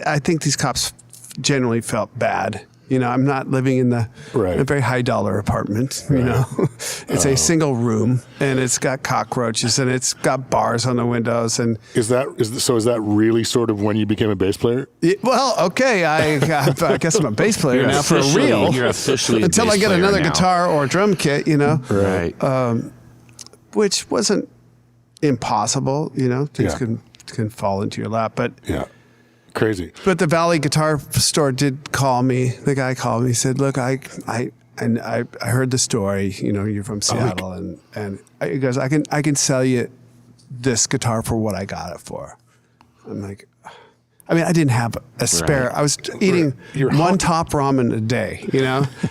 I think these cops generally felt bad. I'm not living in a very high dollar apartment. It's a single room, and it's got cockroaches, and it's got bars on the windows. And is that really sort of when you became a bass player? Well, okay, I guess I'm a bass player now for real. You're officially until I get another guitar or drum kit. Right. Which wasn't impossible. Things can fall into your lap, but yeah. Crazy. But the Valley Guitar Store did call me. The guy called me. He said, "Look, I heard the story. You're from Seattle, and he goes, I can sell you this guitar for what I got it for." I'm like, I didn't have a spare. Right. I was eating one top ramen a day.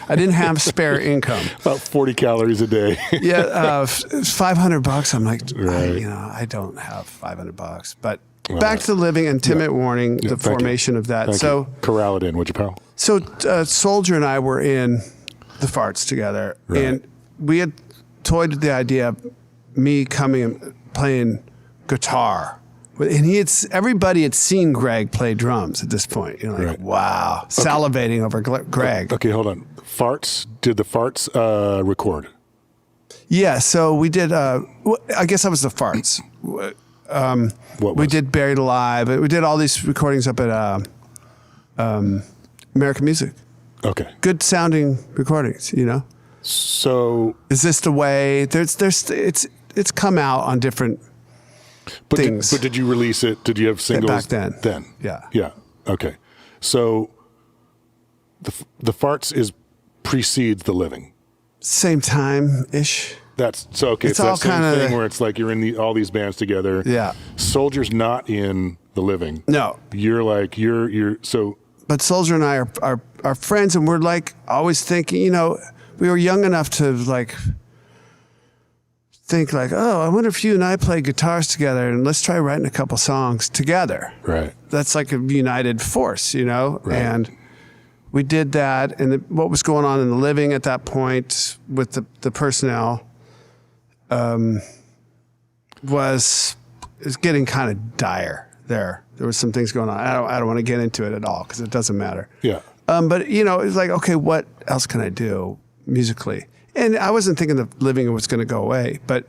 I didn't have spare income. About 40 calories a day. Yeah, $500. I'm like, I don't have $500, but. Back to the living and Tim Warning, the formation of that. So corral it in, would you, pal? So Soldier and I were in the Farts together, and we had toyed with the idea of me coming and playing guitar. And everybody had seen Greg play drums at this point. You know, like, wow, salivating over Greg. Okay, hold on. Did the Farts record? Yeah, so we did, I guess that was the Farts. We did Buried Alive. We did all these recordings up at American Music. Okay. Good sounding recordings, you know? So Is This the Way? It's come out on different things. But did you release it? Did you have singles back then? Yeah. Yeah. Okay. So the Farts precedes The Living. Same time-ish. That's so okay. It's that all same kind of thing where it's like you're in all these bands together. Yeah. Soldier's not in The Living. No. You're like you're so. But Soldier and I are friends, and we're like always thinking. You know, we were young enough to like think like, oh, I wonder if you and I play guitars together, and let's try writing a couple songs together. Right. That's like a united force, you know. Right. And we did that, and what was going on in The Living at that point with the personnel was getting kind of dire there. There was some things going on. I don't want to get into it at all because it doesn't matter. Yeah. But you know, it's like, okay, what else can I do musically? And I wasn't thinking The Living was going to go away, but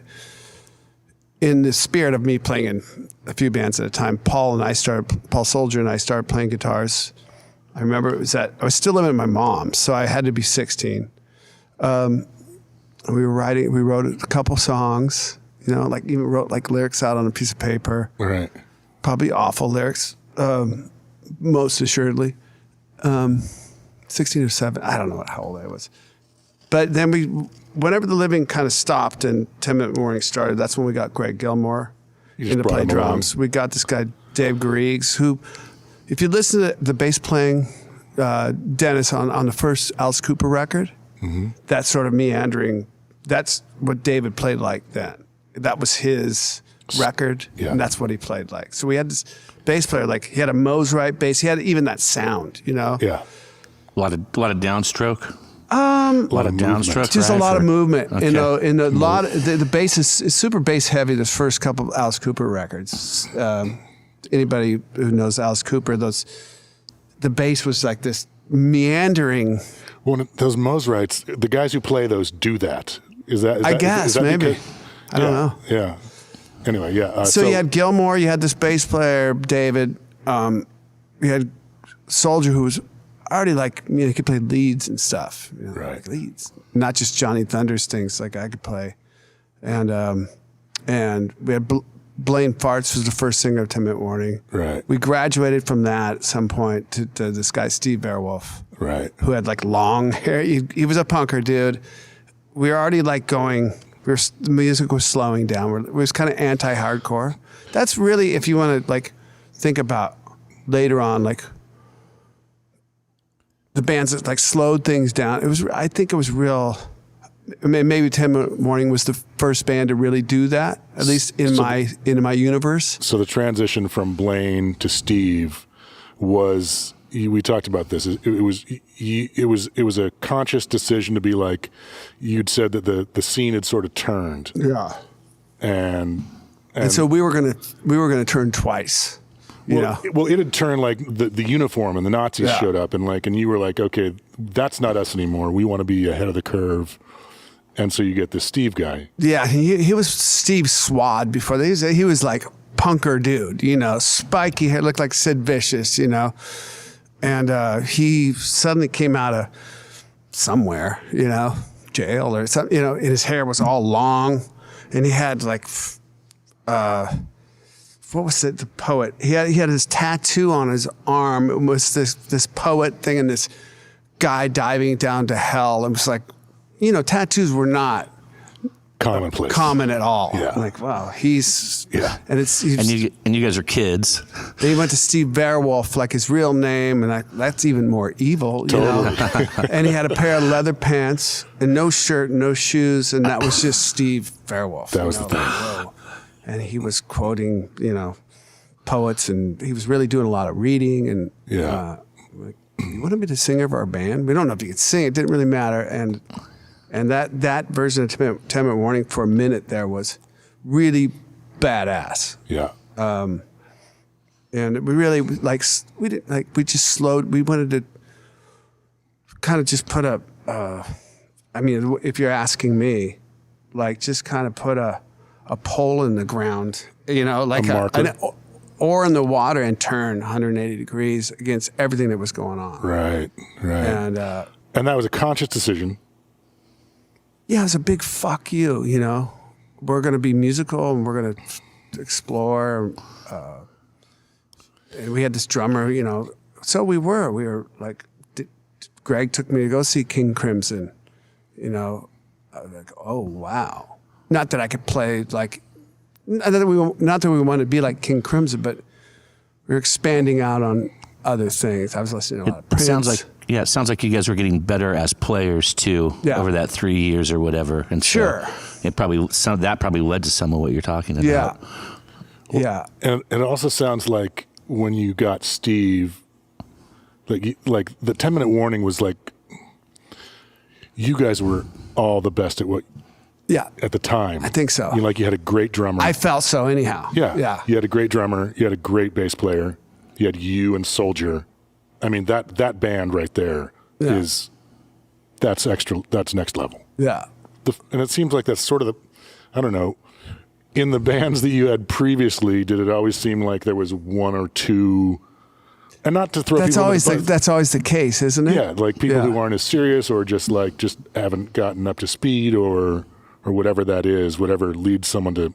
in the spirit of me playing in a few bands at a time, Paul Soldier and I started playing guitars. I remember I was still living with my mom, so I had to be 16. We wrote a couple songs, you know, like even wrote like lyrics out on a piece of paper. Right. Probably awful lyrics, most assuredly. 16 or 7, I don't know how old I was. But then whenever The Living kind of stopped and 10-Minute Warning started, that's when we got Greg Gilmore in to play drums. We got this guy, Dave Garrigues, who, if you listen to the bass playing Dennis on the first Alice Cooper record, that sort of meandering, that's what David played like then. That was his record, and that's what he played like. So we had this bass player, like he had a Mosrite bass. He had even that sound, you know? Yeah. A lot of downstroke. A lot of downstroke. Just a lot of movement. Okay. You know, in a lot of the bass is super bass heavy. This first couple of Alice Cooper records. Anybody who knows Alice Cooper, the bass was like this meandering. Well, those Mosrites, the guys who play those do that. I guess maybe. I don't know. Yeah. Anyway, yeah. So you had Gilmore, you had this bass player, David. You had Soldier, who was already like, you know, he could play leads and stuff. You know, right. Like leads. Not just Johnny Thunders things like I could play. And we had Blaine Farts was the first singer of 10-Minute Warning. Right. We graduated from that at some point to this guy, Steve Beowulf. Right. Who had like long hair. He was a punker, dude. We were already like the music was slowing down. It was kind of anti-hardcore. That's really, if you want to like think about later on, like the bands that like slowed things down. I think it was real. I mean, maybe 10-Minute Warning was the first band to really do that, at least in my universe. So the transition from Blaine to Steve was. We talked about this. It was a conscious decision to be like, you'd said that the scene had sort of turned. Yeah. And so we were gonna turn twice. Well, it had turned like the uniform and the Nazis showed up and you were like, okay, that's not us anymore. We want to be ahead of the curve. And so you get this Steve guy. Yeah, he was Steve Swad before. He was like punker dude, you know, spiky hair, looked like Sid Vicious, you know. And he suddenly came out of somewhere, you know, jail or something, you know, and his hair was all long. And he had like, what was it, the poet? He had his tattoo on his arm. It was this poet thing and this guy diving down to hell. It was like, you know, tattoos were not common at all. Yeah. I'm like, wow, and you guys are kids. Then he went to Steve Beowulf, like his real name, and that's even more evil, you know. And he had a pair of leather pants and no shirt, no shoes, and that was just Steve Beowulf. That was the thing. Whoa. And he was quoting, you know, poets, and he was really doing a lot of reading and you want to be the singer of our band? We don't know if you could sing. It didn't really matter. And that version of 10-Minute Warning for a minute there was really badass. Yeah. And we really we just slowed. We wanted to kind of just put a, I mean, if you're asking me, like just kind of put a pole in the ground, you know, like an oar in the water and turn 180 degrees against everything that was going on. Right. And that was a conscious decision. Yeah, it was a big fuck you, you know. We're going to be musical and we're going to explore. And we had this drummer, you know. So we were like, Greg took me to go see King Crimson, you know. I was like, oh, wow. Not that I could play like, not that we wanted to be like King Crimson, but we were expanding out on other things. I was listening to a lot of Prince. It sounds like you guys were getting better as players too over that 3 years or whatever. And sure. So that probably led to some of what you're talking about. Yeah. Well, and it also sounds like when you got Steve, like the 10-Minute Warning was like, you guys were all the best at what. Yeah. At the time. I think so. You had a great drummer. I felt so anyhow. Yeah. You had a great drummer. You had a great bass player. You had you and Soldier. I mean, that band right there that's next level. Yeah. And it seems like that's sort of I don't know, in the bands that you had previously, did it always seem like there was one or two, and not to throw that's always the case, isn't it? Yeah, like people who aren't as serious or just haven't gotten up to speed or whatever that is, whatever leads someone to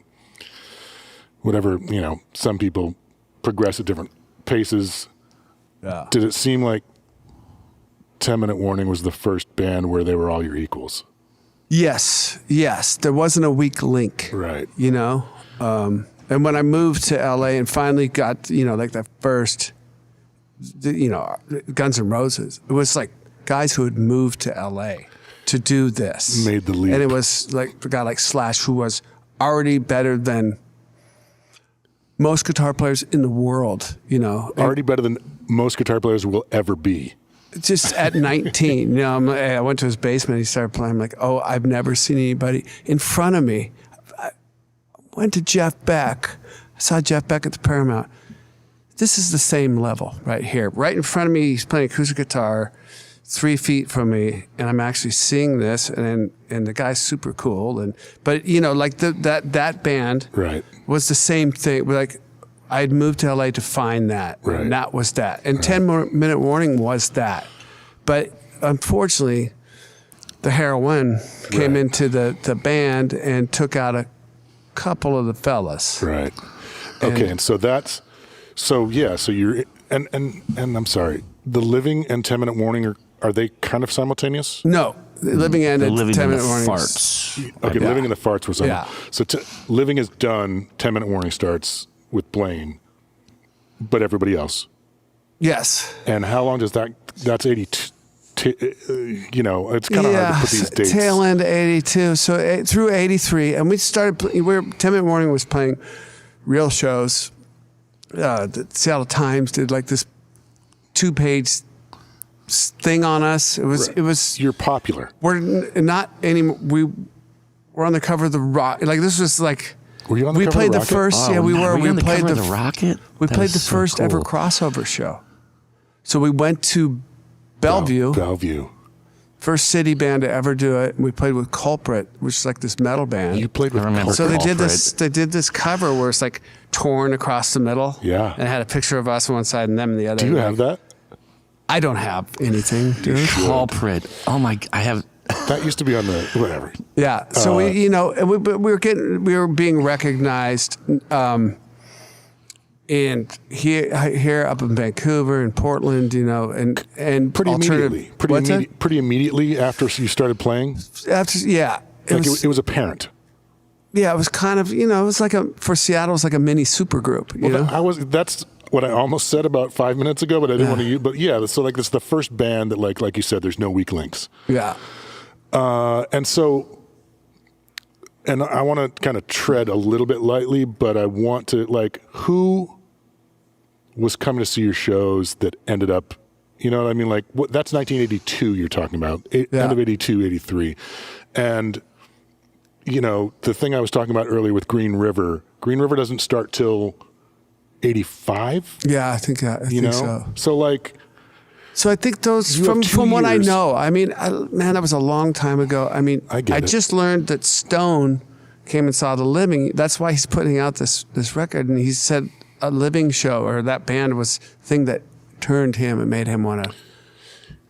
whatever, you know, some people progress at different paces. Yeah. Did it seem like 10-Minute Warning was the first band where they were all your equals? Yes. There wasn't a weak link. Right. You know? And when I moved to LA and finally got, you know, like the first, you know, Guns N' Roses, it was like guys who had moved to LA to do this. Made the leap. And it was like a guy like Slash who was already better than most guitar players in the world, you know. Already better than most guitar players will ever be. Just at 19, you know, I went to his basement. He started playing. I'm like, oh, I've never seen anybody in front of me. I went to Jeff Beck. I saw Jeff Beck at the Paramount. This is the same level right here. Right in front of me, he's playing acoustic guitar 3 feet from me, and I'm actually seeing this, and the guy's super cool. But you know, like that band was the same thing. Like, I'd moved to LA to find that, and that was that. And 10-Minute Warning was that. But unfortunately, the heroin came into the band and took out a couple of the fellas. Right. Okay, and so you're and I'm sorry, the Living and 10-Minute Warning are they kind of simultaneous? No. Living and 10-Minute Warning. Farts. Okay, Living and the Farts was on. Yeah. So Living is done, 10-Minute Warning starts with Blaine, but everybody else. Yes. And how long does that's 82, you know, it's kind of hard to put these dates. Tail end 82. So through 83, and we started, 10-Minute Warning was playing real shows. The Seattle Times did like this 2-page thing on us. It was. You're popular. We're not anymore. We're on the cover of the Rock. Like this was like. Were you on the we cover played of the the Rocket? first. Yeah, we were. We played the Rocket. We played the first ever crossover show. So we went to Bellevue. First city band to ever do it. We played with Culprit, which is like this metal band. You played with Culprit. So they did this cover where it's like torn across the middle. Yeah. And it had a picture of us on one side and them on the other. Do you have that? I don't have anything, dude. Culprit. Oh my! I have. That used to be on the whatever. Yeah. So we were being recognized, and here up in Vancouver and Portland, you know, and pretty immediately after you started playing. It was apparent. Yeah, it was kind of, you know, it was like for Seattle, it was like a mini super group. You know? That's what I almost said about 5 minutes ago, but I didn't want to use. But yeah, so like it's the first band that like you said, there's no weak links. Yeah. And I want to kind of tread a little bit lightly, but I want to who was coming to see your shows that ended up You know what I mean? Like, that's 1982 you're talking about, end of 82, 83. And, you know, the thing I was talking about earlier with Green River doesn't start till 85? Yeah, I think so. So, like... So I think those, from what I know, I mean, man, that was a long time ago. I mean, I just learned that Stone came and saw The Living. That's why he's putting out this record. And he said a Living show or that band was the thing that turned him and made him want to.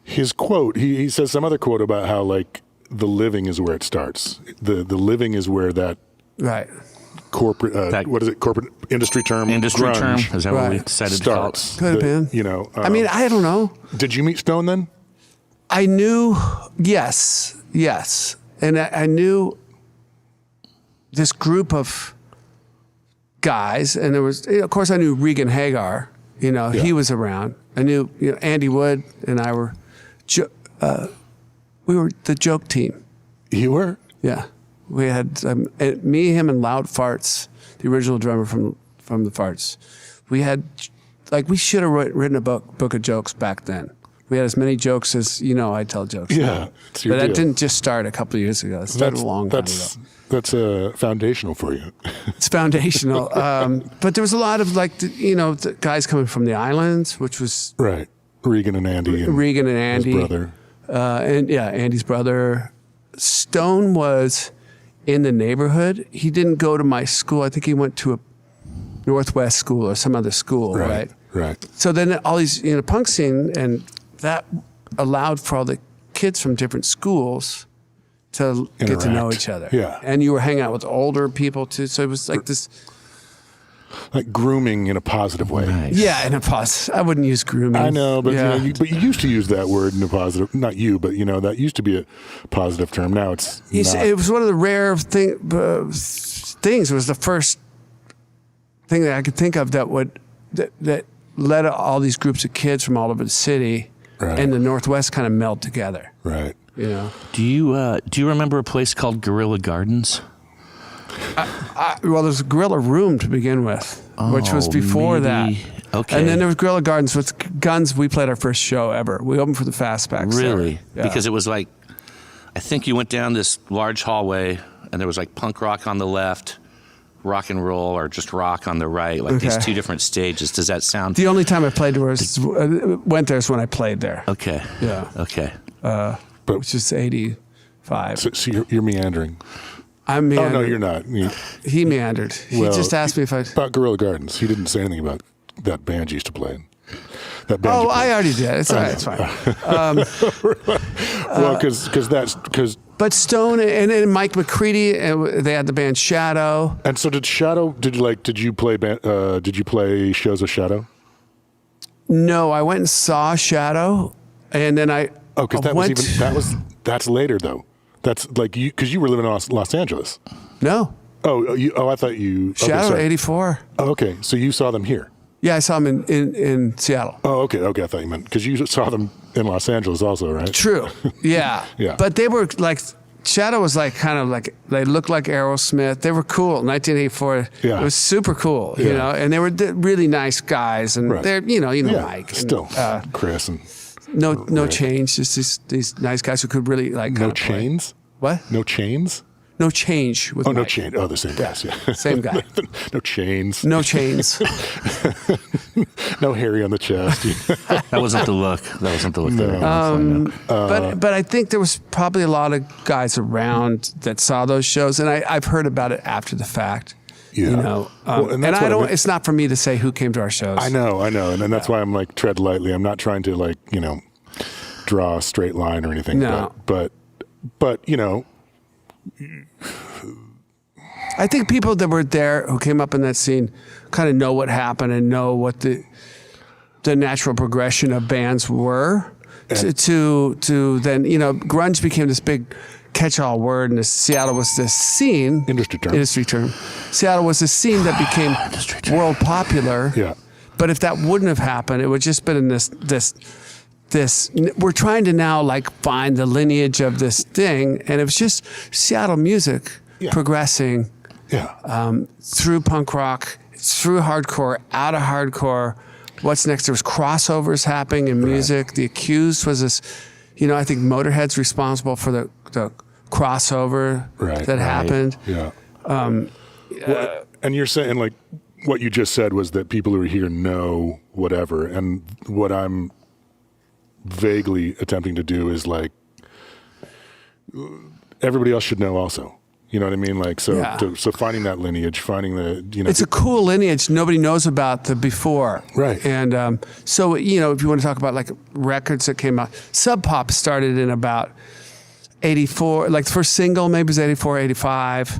His quote, he says some other quote about how, like, The Living is where it starts. The Living is where that... Right. Corporate, what is it? Corporate industry term? Industry grunge term? Is that what we decided to call it? Could have been. You know. I mean, I don't know. Did you meet Stone then? I knew, yes. And I knew this group of guys, and there was, of course, I knew Regan Hagar. You know, he was around. I knew, Andy Wood and I were, we were the joke team. You were? Yeah. We had me, him, and Loud Farts, the original drummer from the Farts. We had, like, we should have written a book of jokes back then. We had as many jokes as, I tell jokes. Yeah. But that didn't just start a couple of years ago. It started a long time ago. That's foundational for you. It's foundational. But there was a lot of, like, the guys coming from the islands, which was... Right. Regan and Andy. His brother. Andy's brother. Stone was... in the neighborhood. He didn't go to my school. I think he went to a Northwest school or some other school, right? Right. So then all these, punk scene, and that allowed for all the kids from different schools to get to know each other. Yeah. And you were hanging out with older people too. So it was like this... Like grooming in a positive way. Nice. Yeah, in a positive... I wouldn't use grooming. I know, but but you used to use that word in a positive... Not you, but, that used to be a positive term. Now it's not. It was one of the rare things. It was the first thing that I could think of that led all these groups of kids from all over the city and the Northwest kind of meld together. Right. Do you remember a place called Guerrilla Gardens? Well, there's a Guerrilla Room to begin with, which was before that. Okay. And then there was Guerrilla Gardens with Guns. We played our first show ever. We opened for the Fastbacks. Really? Yeah. Because it was like, I think you went down this large hallway and there was like punk rock on the left, rock and roll, or just rock on the right, like these two different stages. Does that sound... The only time I played there went there is when I played there. Okay. Yeah. Okay. Which is 85. So you're meandering. I'm meandering. Oh, no, you're not. He meandered. He just asked me if I... About Guerrilla Gardens. He didn't say anything about that band you used to play in. That band I already did. It's all right. It's fine. Well, because... But Stone and Mike McCready, they had the band Shadow. And so did you play shows with Shadow? No, I went and saw Shadow, and then that's later though. That's like you, because you were living in Los Angeles. No. I thought you... Shadow, 84. Oh, okay. So you saw them here? Yeah, I saw them in Seattle. Oh, okay. I thought you meant... Because you saw them in Los Angeles also, right? True. Yeah. Yeah. But they were like... Shadow was like kind of like... They looked like Aerosmith. They were cool. 1984. Yeah. It was super cool, And they were really nice guys. And they're, Mike. Still. Chris and... No change. Just these nice guys who could really like... No chains? What? No chains? No change with Mike. No change. Oh, the same guys. Yeah. Same guy. No chains. No chains. No hairy on the chest. That wasn't the look. No. But I think there was probably a lot of guys around that saw those shows, and I've heard about it after the fact. Yeah. And I don't. It's not for me to say who came to our shows. I know, and that's why I'm like tread lightly. I'm not trying to draw a straight line or anything. No. But I think people that were there who came up in that scene kind of know what happened and know what the natural progression of bands were. To then grunge became this big catch-all word, and Seattle was this scene. Industry term. Seattle was this scene that became world popular. Yeah. But if that wouldn't have happened, it would just been in this. We're trying to now find the lineage of this thing, and it was just Seattle music progressing through punk rock, through hardcore, out of hardcore, what's next? There was crossovers happening in music. Right. The Accused was this, I think Motorhead's responsible for the crossover that happened. Yeah. And you're saying, like, what you just said was that people who are here know whatever. And what I'm vaguely attempting to do is, like, everybody else should know also. You know what I mean? Like, so finding that lineage, finding the, It's a cool lineage nobody knows about the before. Right. And so, if you want to talk about, like, records that came out, Sub Pop started in about 84, like the first single maybe was 84, 85.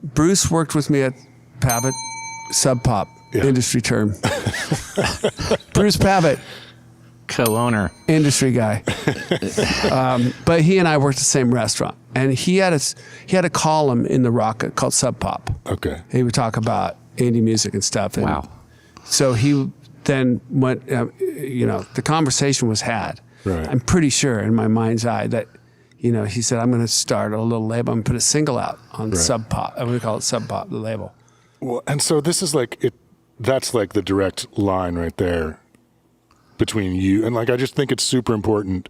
Bruce worked with me at Pavitt, Sub Pop, industry term. Bruce Pavitt. Co-owner. Industry guy. But he and I worked at the same restaurant. And he had a column in the Rocket called Sub Pop. Okay. He would talk about indie music and stuff. And wow. So he then went, the conversation was had. Right. I'm pretty sure in my mind's eye that, he said, I'm going to start a little label. I'm going to put a single out on Sub Pop. I'm going to call it Sub Pop, the label. Well, and so this is that's like the direct line right there between you. And, like, I just think it's super important.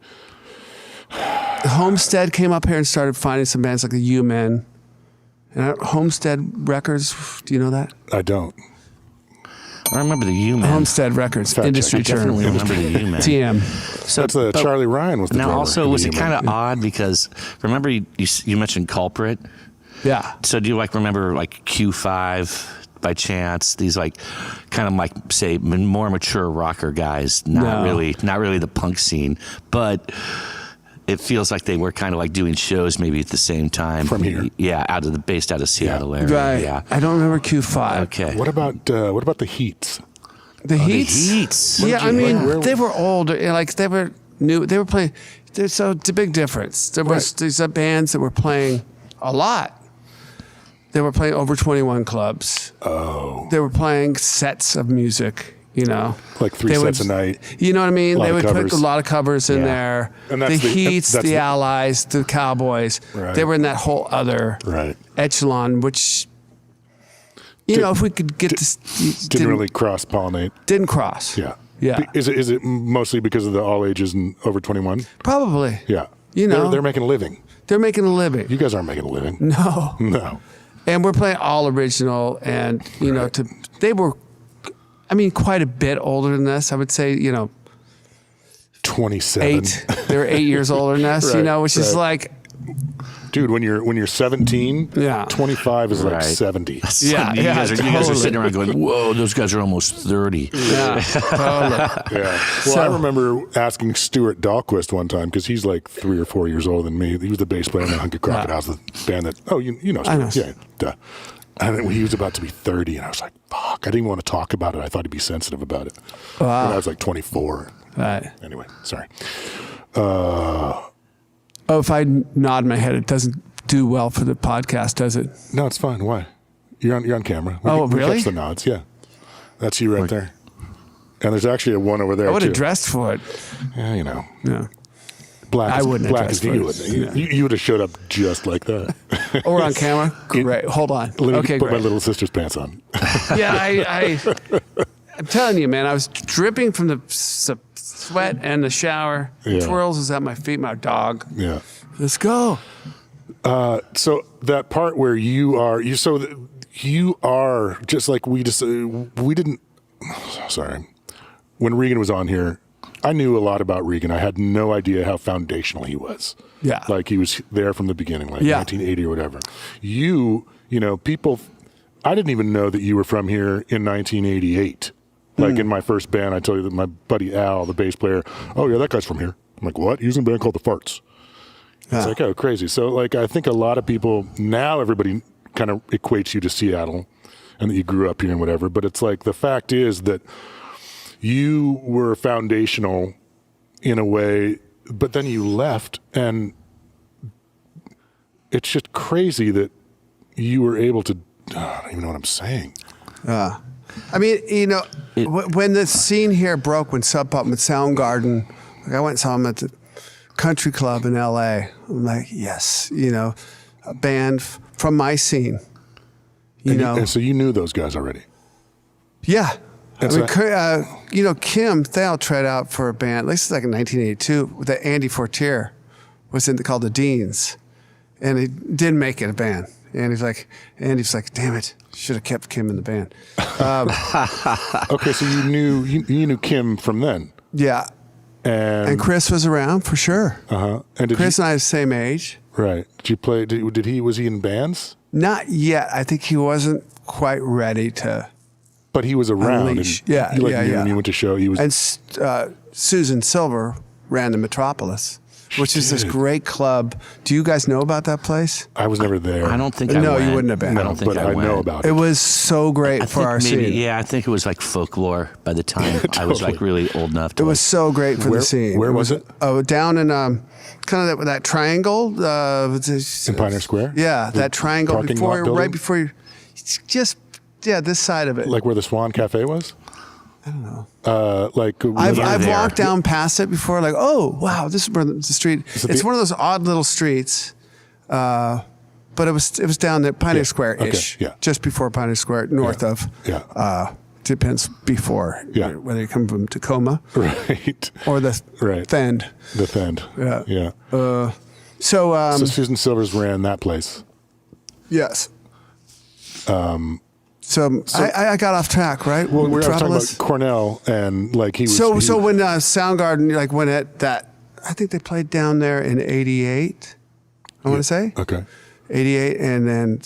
Homestead came up here and started finding some bands like the U-Men. And Homestead Records, do you know that? I don't. I remember the U-Men. Homestead Records, industry term. I definitely remember the U-Men. TM. So that's Charlie Ryan was the drummer. Now, also, was it kind of odd because, remember you mentioned Culprit? Yeah. So do you, like, remember, like, Q5 by chance? These, like, kind of, like, say, more mature rocker guys, not really the punk scene, but it feels like they were kind of like doing shows maybe at the same time. From here. Yeah, based out of Seattle area. Right. Yeah. I don't remember Q5. Okay. What about the Heats? The Heats? The Heats. Yeah, I mean, they were older. Like, they were new. They were playing. So it's a big difference. There was these bands that were playing a lot. They were playing over 21 clubs. Oh. They were playing sets of music. Like three sets a night. You know what I mean? They would covers. put a lot of covers in there. And the Heats, the Allies, the Cowboys. Right. They were in that whole other echelon, which, if we could get this. Didn't really cross-pollinate. Didn't cross. Yeah. Yeah. Is it mostly because of the all ages and over 21? Probably. Yeah. They're making a living. They're making a living. You guys aren't making a living. No. And we're playing all original, and they were, quite a bit older than us. I would say, 27. 8. They were 8 years older than us. Which is like, dude, when you're 17, 25 is like 70. You guys are sitting around going, whoa, those guys are almost 30. Yeah, totally. Yeah. Well, I remember asking Stuart Dahlquist one time, because he's like 3 or 4 years older than me. He was the bass player in the Hunky Crocodiles, the band that, you know Stuart. I know. Yeah, duh. And he was about to be 30, and I was like, fuck, I didn't even want to talk about it. I thought he'd be sensitive about it. Wow. And I was like 24. Right. Anyway, sorry. If I nod my head, it doesn't do well for the podcast, does it? No, it's fine. Why? You're on camera. Really? We catch the nods, yeah. That's you right there. And there's actually a one over there, I would have dressed for it. Yeah, Yeah. Black as you would. Yeah. You would have showed up just like that. Or on camera? Great. Hold on. Okay, put great. my little sister's pants on. Yeah, I'm telling you, man, I was dripping from the sweat and the shower. Yeah. Twirls was at my feet, my dog. Yeah. Let's go. So that part where you are just like we didn't. Sorry, when Regan was on here, I knew a lot about Regan. I had no idea how foundational he was. Yeah, like he was there from the beginning, like 1980 or whatever. People. I didn't even know that you were from here in 1988. Like in my first band, I told you that my buddy Al, the bass player, oh yeah, that guy's from here. I'm like, what? He was in a band called The Farts. It's like, oh, crazy. So, like, I think a lot of people, now everybody kind of equates you to Seattle and that you grew up here and whatever. But it's like, the fact is that you were foundational in a way, but then you left. And it's just crazy that you were able to, I don't even know what I'm saying. I mean, when the scene here broke, when Sub Pop and Soundgarden, like I went and saw them at the country club in L.A. I'm like, yes, a band from my scene, And so you knew those guys already? Yeah. And I mean, Kim Thale tried out for a band, at least like in 1982, that Andy Fortier was in called the Deans, and he didn't make it a band. Andy's like, damn it, should have kept Kim in the band. Okay, so you knew Kim from then. Yeah, and Chris was around for sure. And Chris and I are the same age. Right. Did you play? Was he in bands? Not yet. I think he wasn't quite ready to. But he was around. Unleash. And you knew when you went to show. He was. And Susan Silver ran the Metropolis, which is this great club. Do you guys know about that place? I was never there. I don't think I went. No, you wouldn't have been. No, but I know about it. It was so great for our scene. Yeah, I think it was like folklore by the time Totally. I was like really old enough to. It was so great for the scene. Where was it? Oh, down in kind of that triangle. In Pioneer Square? Yeah, that triangle right before you. Just this side of it. Like where the Swan Cafe was? I don't know. I've walked down past it before, like, oh wow, this is where the street. It's one of those odd little streets, but it was down there, Pioneer Square-ish, just before Pioneer Square, north of. Yeah. Depends before whether you come from Tacoma, right, or the Fend. The Fend. Yeah. So Susan Silvers ran that place. Yes. So I got off track, right? Well, we were talking about Cornell and like he was. So when Soundgarden like went at that, I think they played down there in '88. I want to say. Okay. '88, and then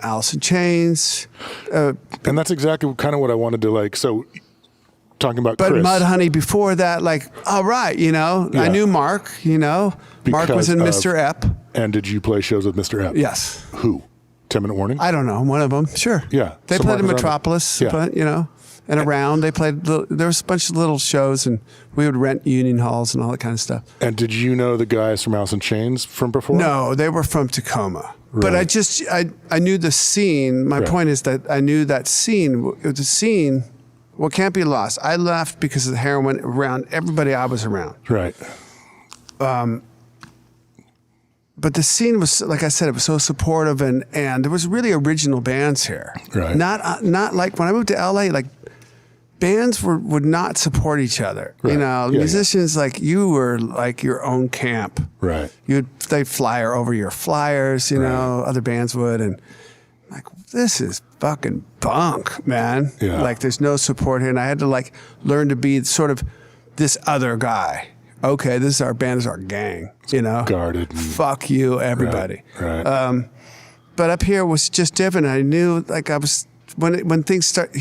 Alice in Chains. And that's exactly kind of what I wanted to like. So talking about, but Chris, Mudhoney before that, like, all right, I knew Mark. Mark was in Mr. Epp. And did you play shows with Mr. Epp? Yes. Who? 10-minute warning? I don't know. One of them. Sure. Yeah. They played in Metropolis, but, and around. They played, there was a bunch of little shows, and we would rent union halls and all that kind of stuff. And did you know the guys from Alice in Chains from before? No, they were from Tacoma. Right. But I knew the scene. My point is that I knew that scene. The scene, can't be lost. I left because of the heroin around everybody I was around. Right. But the scene was, like I said, it was so supportive, and there was really original bands here. Right. Not like when I moved to LA, like bands would not support each other. Right. Musicians like you were like your own camp. Right. They'd flyer over your flyers, other bands would, and like, this is fucking bunk, man. Yeah. Like there's no support here, and I had to like learn to be sort of this other guy. Okay, this is our band, this is our gang, Guarded. Fuck you, everybody. Right. But up here was just different. I knew, like, I was, when things up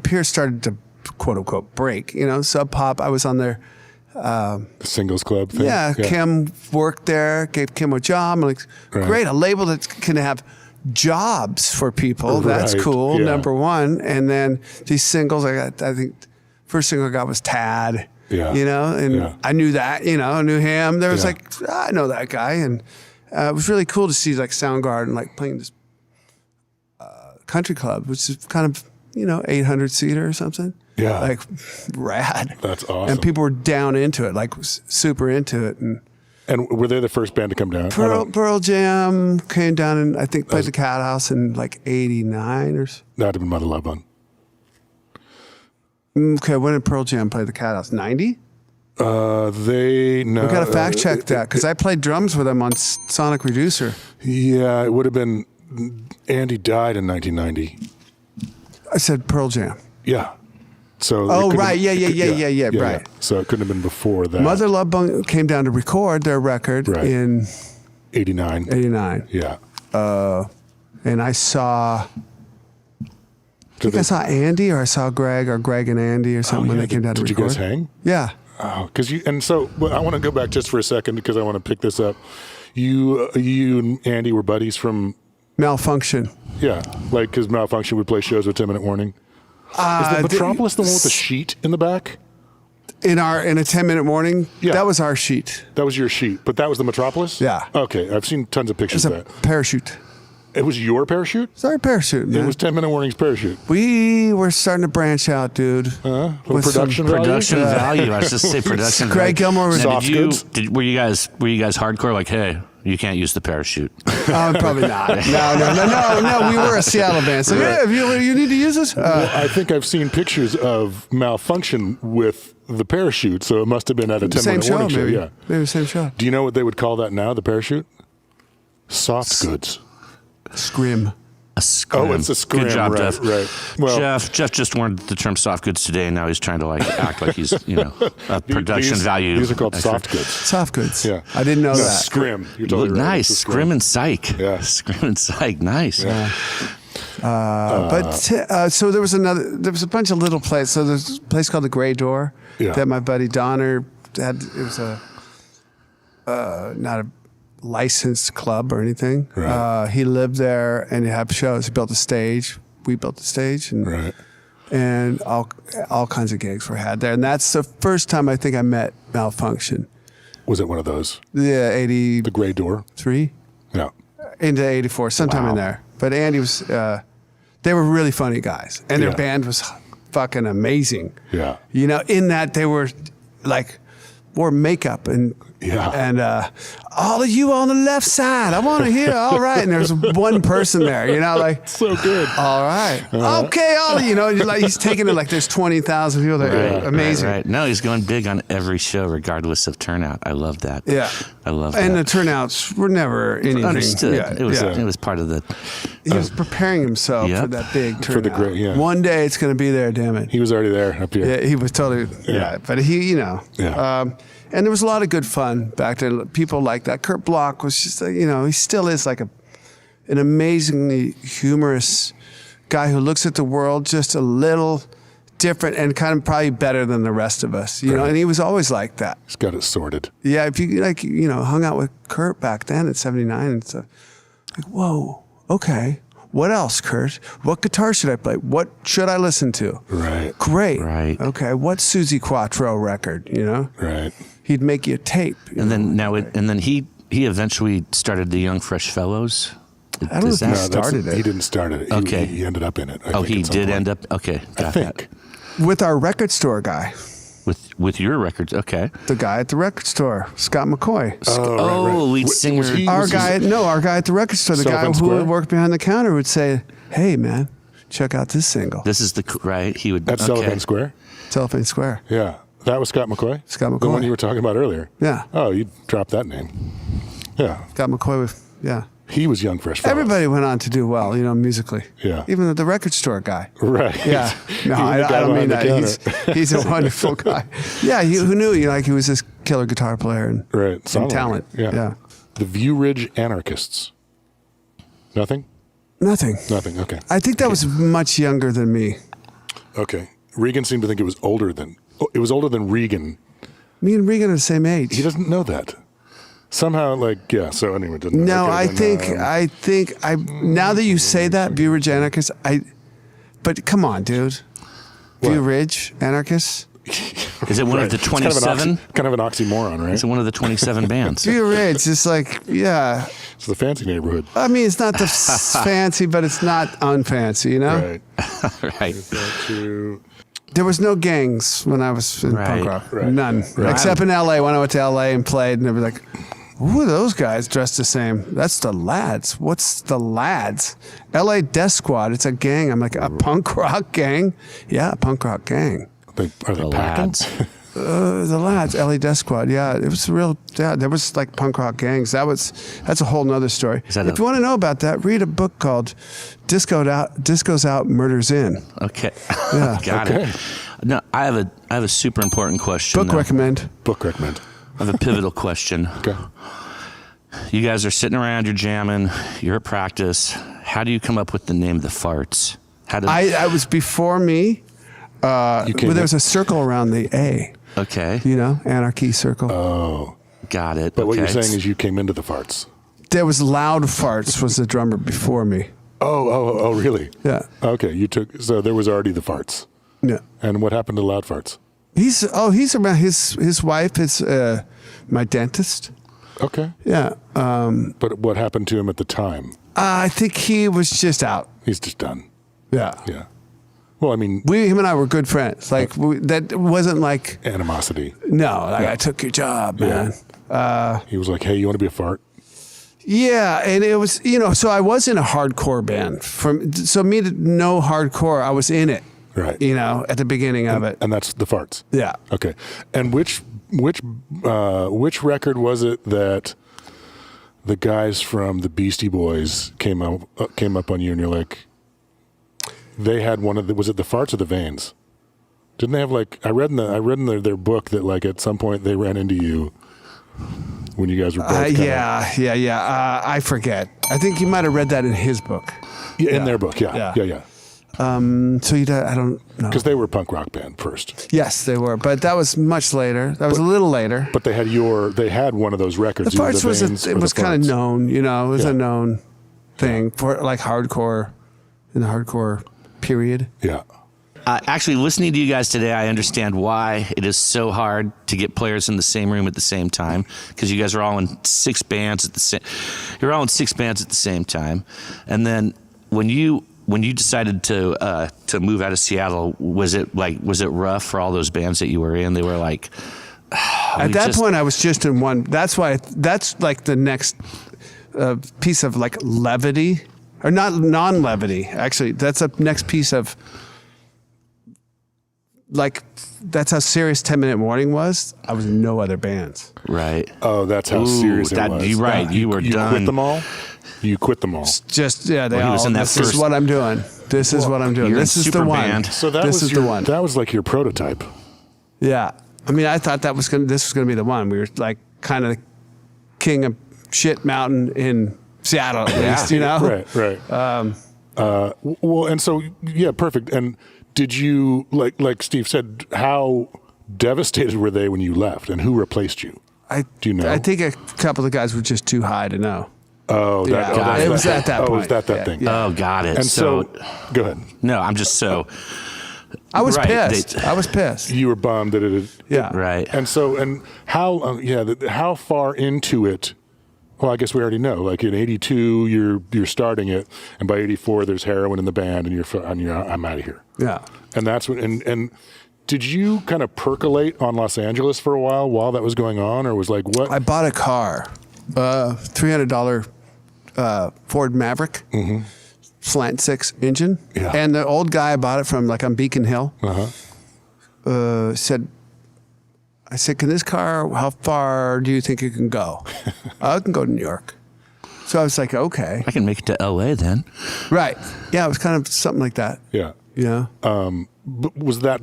here started to, quote unquote, break, Sub Pop, I was on their, the Singles Club thing? Yeah, Kim worked there, gave Kim a job. I'm like, great, a label that can have jobs for people. That's cool, number one. And then these singles, I think, first single I got was Tad. Yeah. I knew that, I knew him. There was I know that guy. And it was really cool to see like Soundgarden, like playing this country club, which is kind of, 800 seater or something. Yeah. Like rad. That's awesome. And people were down into it, like super into it. And were they the first band to come down? Pearl Jam came down and I think played the Cat House in like 89 or so. That would have been Mother Love Bone. Okay, when did Pearl Jam play the Cat House? 90? No. We got to fact check that because I played drums with them on Sonic Reducer. Yeah, it would have been. Andy died in 1990. I said Pearl Jam. Yeah. So. Oh right, yeah, right. So it couldn't have been before that. Mother Love Bone came down to record their record in 89. 89. Yeah. And I saw. I saw Andy, or I saw Greg, or Greg and Andy, or something when they came down to record. Did you guys hang? Yeah. Oh, I want to go back just for a second because I want to pick this up. You and Andy were buddies from Malfunction. Yeah, like because Malfunction would play shows with 10-minute warning. Is the Metropolis the one with the sheet in the back? In a 10-minute warning? Yeah. That was our sheet. That was your sheet, but that was the Metropolis? Yeah. Okay, I've seen tons of pictures of that. Parachute. It was your parachute? It's our parachute, man. It was 10-minute warning's parachute. We were starting to branch out, dude. Production value? Production value. I was just say production value. Greg Gilmore was Were you guys hardcore? Like, hey, You can't use the parachute. Probably not. No. We were a Seattle band. So yeah, you need to use this. Well, I think I've seen pictures of Malfunction with the parachute, so it must have been at a 10-minute warning show. Yeah, maybe the same show. Do you know what they would call that now? The parachute? Soft goods. Scrim. A scrim. Oh, it's a scrim. Good job, right, Duff. Right. Well, Jeff just learned the term soft goods today, and now he's trying to act like he's a production value. These are called extra. soft goods. Soft goods. Yeah, I didn't know that. Scrim. You're totally right. Nice. Scrim and psych. Yeah. Scrim and psych. Nice. Yeah. So there was a bunch of little places. So there's a place called the Gray Door that my buddy Donner had. It was not a licensed club or anything. Right. He lived there and he had shows. He built a stage. We built the stage, and all kinds of gigs were had there. And that's the first time I think I met Malfunction. Was it one of those? Yeah, 83. The Gray Door? Yeah. Into 84, sometime in there. But Andy was, they were really funny guys. And their band was fucking amazing. Yeah. In that they were wore makeup and all of you on the left side, I want to hear, all right. And there's one person there, so good. All right. Okay, all of you, he's taking it like there's 20,000 people there. Right, amazing. Right. No, he's going big on every show, regardless of turnout. I love that. Yeah. I love that. And the turnouts were never anything. Understood. Yeah, It was part of the... He was preparing himself for that big turnout. For the great, One day it's going to be there, damn it. He was already there up here. Yeah, he was totally, but he, and there was a lot of good fun back then. People like that. Kurt Bloch was just, he still is like an amazingly humorous guy who looks at the world just a little different and kind of probably better than the rest of us, and he was always like that. He's got it sorted. Yeah, if you hung out with Kurt back then at 79 and stuff, whoa, okay. What else, Kurt? What guitar should I play? What should I listen to? Right. Great. Right. Okay. What Susie Quattro record? Right. He'd make you a tape. And then he eventually started the Young Fresh Fellows. I don't know if he started it. He didn't start it. Okay. He ended up in it. He did end up. Okay. I think. With our record store guy. With your records. Okay. The guy at the record store, Scott McCoy. Right. Lead singer. Our guy at the record store, the guy who would work behind the counter would say, "Hey, man, check out this single." This is right. He would. At Cellophane Square. Cellophane Square. Yeah, that was Scott McCoy. Scott McCoy, the one you were talking about earlier. Yeah. Oh, you dropped that name. Yeah. Scott McCoy. Yeah. He was Young Fresh Fellows. Everybody went on to do well, musically. Yeah. Even the record store guy. Right. Yeah. No, I don't mean that. He's a wonderful guy. Yeah. Who knew? He was this killer guitar player and talent. Yeah. The View Ridge Anarchists. Nothing? Nothing. Okay. I think that was much younger than me. Okay. Regan seemed to think it was older than Regan. Me and Regan are the same age. He doesn't know that. Somehow, so anyway, it doesn't. No, okay, I think now that you say that, View Ridge Anarchists, but come on, dude. What? View Ridge Anarchists? Is it one of the 27? Kind of an oxymoron, right? Is it one of the 27 bands? View Ridge is yeah. It's the fancy neighborhood. I mean, it's not the fancy, but it's not unfancy, Right. Right. There was no gangs when I was in punk rock. Right. None. Right. Except in L.A. when I went to L.A. and played, and they were like, who are those guys dressed the same? That's the Lads. What's the Lads? L.A. Death Squad. It's a gang. I'm like, a punk rock gang? Yeah, a punk rock gang. Are they Lads? The Lads, L.A. Death Squad. Yeah, it was real. Yeah, there was like punk rock gangs. That's a whole nother story. If you want to know about that, read a book called Disco's Out, Murder's In. Okay. Yeah. Got it. No, I have a super important question. Book recommend. I have a pivotal question. Okay. You guys are sitting around, you're jamming, you're at practice. How do you come up with the name The Farts? I was before me. There's a circle around the A. Okay. Anarchy circle. Oh. Got it. But what you're saying is you came into the Farts. There was Loud Farts was the drummer before me. Oh, really? Yeah. Okay, so there was already the Farts. Yeah. And what happened to Loud Farts? He's around his wife is my dentist. Okay. Yeah. But what happened to him at the time? I think he was just out. He's just done. Yeah. Yeah. Well, I mean, him and I were good friends. That wasn't like animosity. No, I took your job, man. He was like, "Hey, you want to be a fart?" Yeah, and it was, so I was in a hardcore band. So me to know hardcore, I was in it. Right. At the beginning of it. And that's the Farts. Yeah. Okay. And which record was it that the guys from the Beastie Boys came up on you and you're like, they had was it the Farts or the Veins? Didn't they have I read in their book that at some point they ran into you when you guys were both Yeah. I forget. I think you might have read that in his book. Yeah, in their book. Yeah. So I don't know. Because they were a punk rock band first. Yes, they were, but that was much later. That was a little later. But they had one of those records. The Farts was kind of known, it was a known thing for hardcore, in the hardcore period. Yeah. Actually, listening to you guys today, I understand why it is so hard to get players in the same room at the same time, because you guys are all in 6 bands You're all in 6 bands at the same time, and then when you decided to move out of Seattle, was it rough for all those bands that you were in? They were like, at that point, I was just in one. That's why that's the next piece of levity, or not non-levity. Actually, that's a next piece of. That's how serious 10 Minute Warning was. I was in no other bands. Right. Oh, that's how serious it was. You're right. You were done. Quit them all? You quit them all. Just, they all, this is what I'm doing. This is what I'm doing. This is the one. Band. So this is the one. That was your prototype. Yeah. I mean, I thought this was going to be the one. We were kind of king of shit mountain in Seattle, at least, Right. Well, and so, perfect. And did you, like Steve said, how devastated were they when you left, and who replaced you? Do you know? I think a couple of guys were just too high to know. Oh, it was at that point. Oh, was that thing? Yeah. Oh, got it. And so, go ahead. No, I'm just so. I was pissed. I was pissed. You were bummed that it. Right. And so, and how? How far into it? Well, I guess we already know. In '82, you're starting it, and by '84, there's heroin in the band, and you're I'm out of here. Yeah. And that's when. And did you kind of percolate on Los Angeles for a while that was going on, or was what? I bought a car, $300 Ford Maverick, slant 6 engine, and the old guy I bought it from, on Beacon Hill, said. I said, can this car, how far do you think it can go? I can go to New York. So I was like, okay. I can make it to LA then. Right. Yeah, it was kind of something like that. Yeah. Yeah. But was that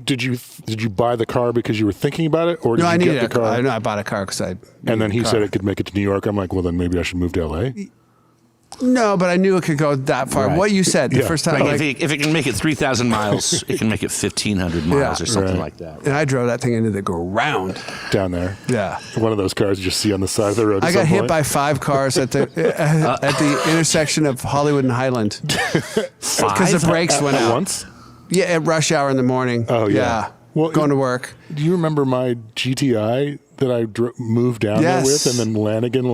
did you buy the car because you were thinking about it, or did you get the car? No, I bought a car because I. And then he said it could make it to New York. I'm like, well, then maybe I should move to LA. No, but I knew it could go that far. Right. What you said the first time. If it can make it 3,000 miles, it can make it 1,500 miles or something like that. And I drove that thing into the ground. Down there. Yeah. One of those cars you just see on the side of the road. I got hit by 5 cars at the intersection of Hollywood and Highland. 5? Because the brakes went out. Once? Yeah, at rush hour in the morning. Oh, yeah. Well, going to work. Do you remember my GTI that I moved down there with? And then Lanigan,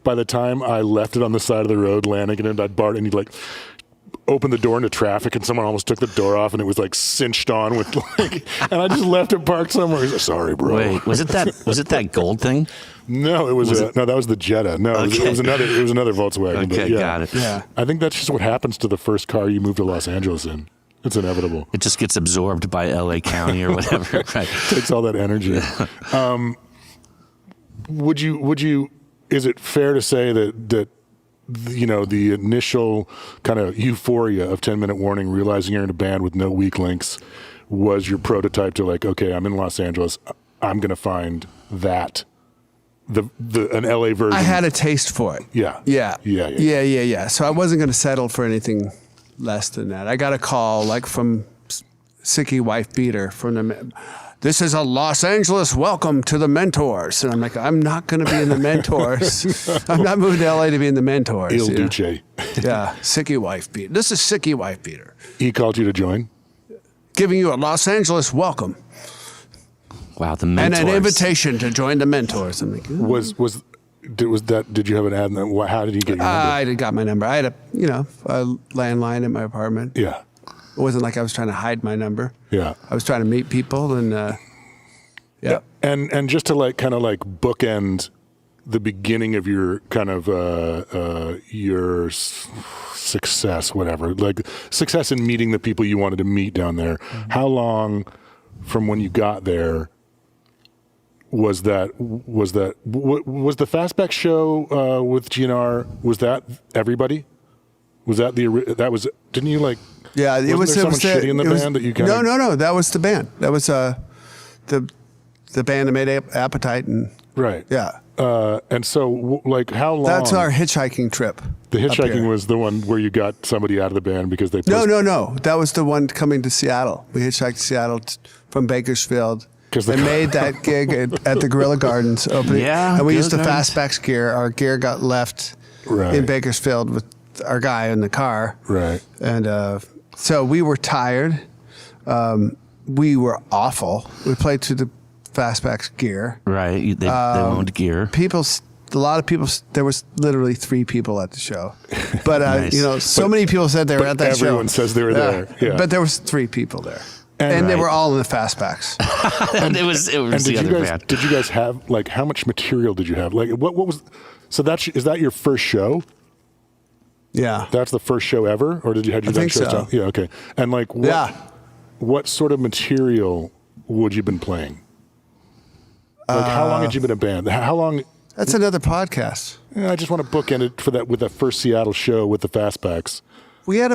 by the time I left it on the side of the road, Lanigan and I'd and he'd opened the door into traffic, and someone almost took the door off, and it was cinched on with and I just left it parked somewhere. He's like, sorry, bro. Wait, was it that gold thing? No, it was no, that was the Jetta. No, okay. it was another Volkswagen. Okay, but got it. Yeah. I think that's just what happens to the first car you move to Los Angeles in. It's inevitable. It just gets absorbed by LA County or whatever. Right. Takes all that energy. Would you? Is it fair to say that the initial kind of euphoria of 10 Minute Warning, realizing you're in a band with no weak links, was your prototype to okay, I'm in Los Angeles, I'm going to find that an LA version. I had a taste for it. Yeah. So I wasn't going to settle for anything less than that. I got a call from Sicky Wife Beater from the. This is a Los Angeles welcome to the Mentors. And I'm like, I'm not going to be in the Mentors. I'm not moving to LA to be in the Mentors. Il Duce. Yeah, Sicky Wife Beater. This is Sicky Wife Beater. He called you to join? Giving you a Los Angeles welcome. Wow, the Mentors. And an invitation to join the Mentors. I'm like, did you have an ad? How did he get your number? I got my number. I had a landline in my apartment. Yeah. It wasn't like I was trying to hide my number. Yeah. I was trying to meet people and And just to kind of bookend the beginning of your kind of your success, whatever, like success in meeting the people you wanted to meet down there. Mm-hmm. How long from when you got there was the Fastback show with GNR? Was that everybody? Was that didn't you like? Yeah, it was someone shitty in the band that you kind of... No, that was the band. That was the band that made Appetite and right. Yeah. And so, like, how long? That's our hitchhiking trip. The hitchhiking was the one where you got somebody out of the band because they... No. That was the one coming to Seattle. We hitchhiked to Seattle from Bakersfield. They made that gig at the Guerrilla Gardens opening. Yeah, and we used the Fastback's gear. Our gear got left in Bakersfield with our guy in the car. Right. And so we were tired. We were awful. We played to the Fastback's gear. Right. They owned gear. A lot of people, there was literally 3 people at the show. But, nice. Many people said they were at that show. Everyone says they were there. Yeah. But there was 3 people there. And they were all in the Fastbacks. And it was the other band. Did you guys have, like, how much material did you have? Like, what was, so is that your first show? Yeah. That's the first show ever? Or did you have your done shows down? Yeah, okay. And, like, what sort of material would you have been playing? Like, how long had you been a band? How long? That's another podcast. I just want to bookend it with that first Seattle show with the Fastbacks. We had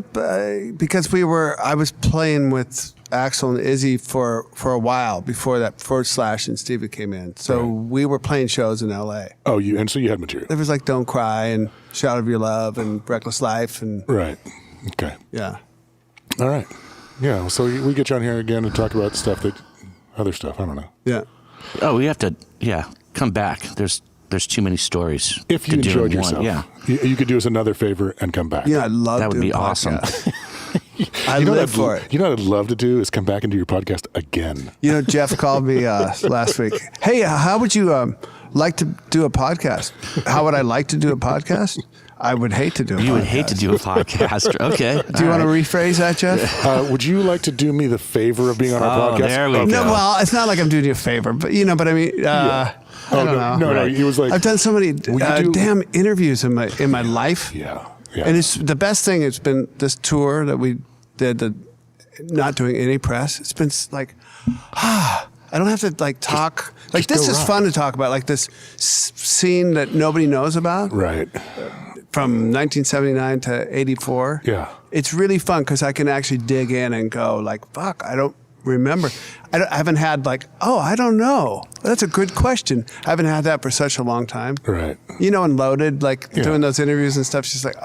because I was playing with Axl and Izzy for a while before that // and Steven came in. So we were playing shows in LA. Oh, so you had material. There was like Don't Cry and Shout of Your Love and Reckless Life and right. Okay. Yeah. All right. Yeah. So we get you on here again and talk about other stuff. I don't know. Yeah. Oh, we have to. Yeah, come back. There's too many stories. If you enjoyed yourself, you could do us another favor and come back. Yeah, I'd love that. Would be awesome. I live for it. You know what I'd love to do is come back and do your podcast again. Jeff called me last week. Hey, how would you like to do a podcast? How would I like to do a podcast? I would hate to do a podcast. You would hate to do a podcast. Okay. Do you want to rephrase that, Jeff? Would you like to do me the favor of being on our podcast? There we go. No, well, it's not like I'm doing you a favor, but but I mean, I don't know. No, it was like... I've done so many damn interviews in my life. Yeah. And it's the best thing. It's been this tour that we did, not doing any press. It's been like, I don't have to like talk. Like this is fun to talk about. Like this scene that nobody knows about. Right. From 1979 to 84. Yeah. It's really fun because I can actually dig in and go like, fuck, I don't remember. I haven't had like, I don't know. That's a good question. I haven't had that for such a long time. Right. And Loaded, like doing those interviews and stuff, she's like,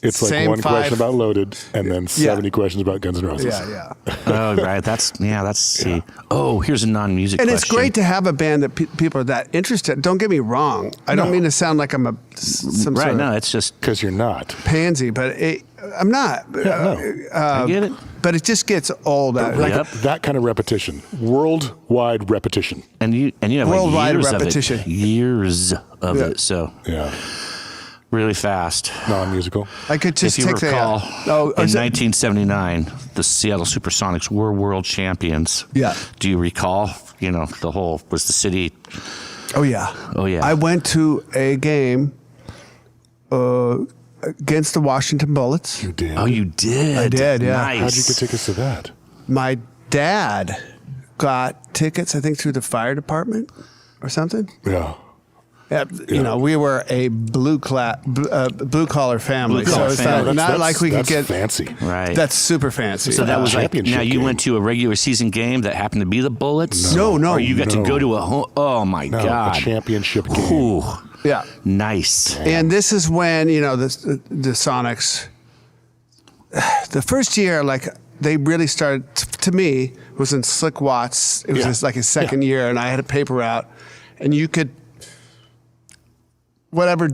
It's like one question about Loaded and then 70 questions about Guns N' Roses. Yeah. Oh, right. See. Oh, here's a non-music question. And it's great to have a band that people are that interested. Don't get me wrong. I don't mean to sound like I'm some sort of... No, it's just... Because you're not. Pansy, but I'm not. I get it. But it just gets old. That kind of repetition. Worldwide repetition. And you have worldwide years repetition. Of it. Years of it. So... Yeah. Really fast. Non-musical. I could just if you take recall, in 1979, the Seattle Supersonics were world champions. Yeah. Do you recall? Was the city... Oh, yeah. I went to a game against the Washington Bullets. You did? Oh, you did? I did, yeah. Nice. How'd you get tickets to that? My dad got tickets, I think, through the fire department or something. Yeah. We were a blue collar family, so it's not like we could get fancy. Right. That's super fancy. So that was like now you went to a regular season game that happened to be the Bullets. No. Or you got to go to a home. Oh my God, a championship game. Ooh. Yeah, nice. And this is when the Sonics. The first year, like they really started to me was in Slick Watts. It was just like his second year, and I had a paper route, and you could. Whatever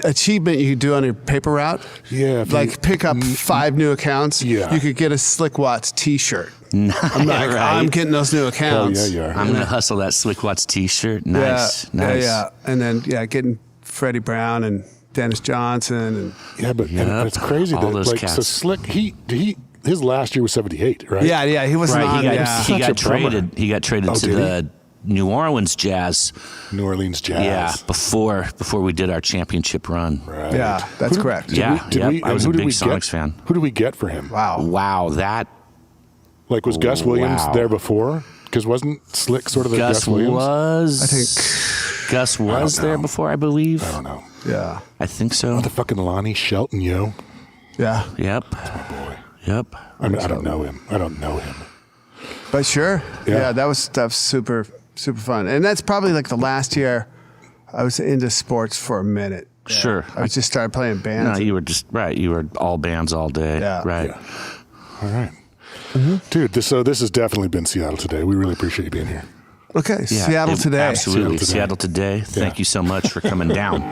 achievement you could do on your paper route, pick up 5 new accounts, you could get a Slick Watts T-shirt. I'm like, I'm getting those new accounts. Yeah, you are. I'm going to hustle that Slick Watts T-shirt. Nice. Yeah. And then, getting Freddie Brown and Dennis Johnson. And it's crazy that, like, cats. So Slick, his last year was 78, right? Yeah, he was right. He got traded. He got traded to New Orleans Jazz. New Orleans Jazz. Yeah, before we did our championship run. Right. Yeah, that's correct. I was a big Sonics fan. Who did we get for him? Wow, that. Like, was Gus Williams there before? Because wasn't Slick sort of the Gus Williams? I think Gus was there before, I believe. I don't know. Yeah. I think so. The fucking Lonnie Shelton, yo. Yeah. Yep. That's my boy. Yep. I don't know him. But sure. Yeah, that was super fun. And that's probably like the last year I was into sports for a minute. Yeah. Sure. I just started playing bands. No, you were just, right. You were all bands all day. Yeah. Right. Yeah. All right. Mm-hmm. Dude, this has definitely been Seattle Today. We really appreciate you being here. Okay, Yeah, Seattle Today. Absolutely. Seattle Today. Thank you so much for coming down.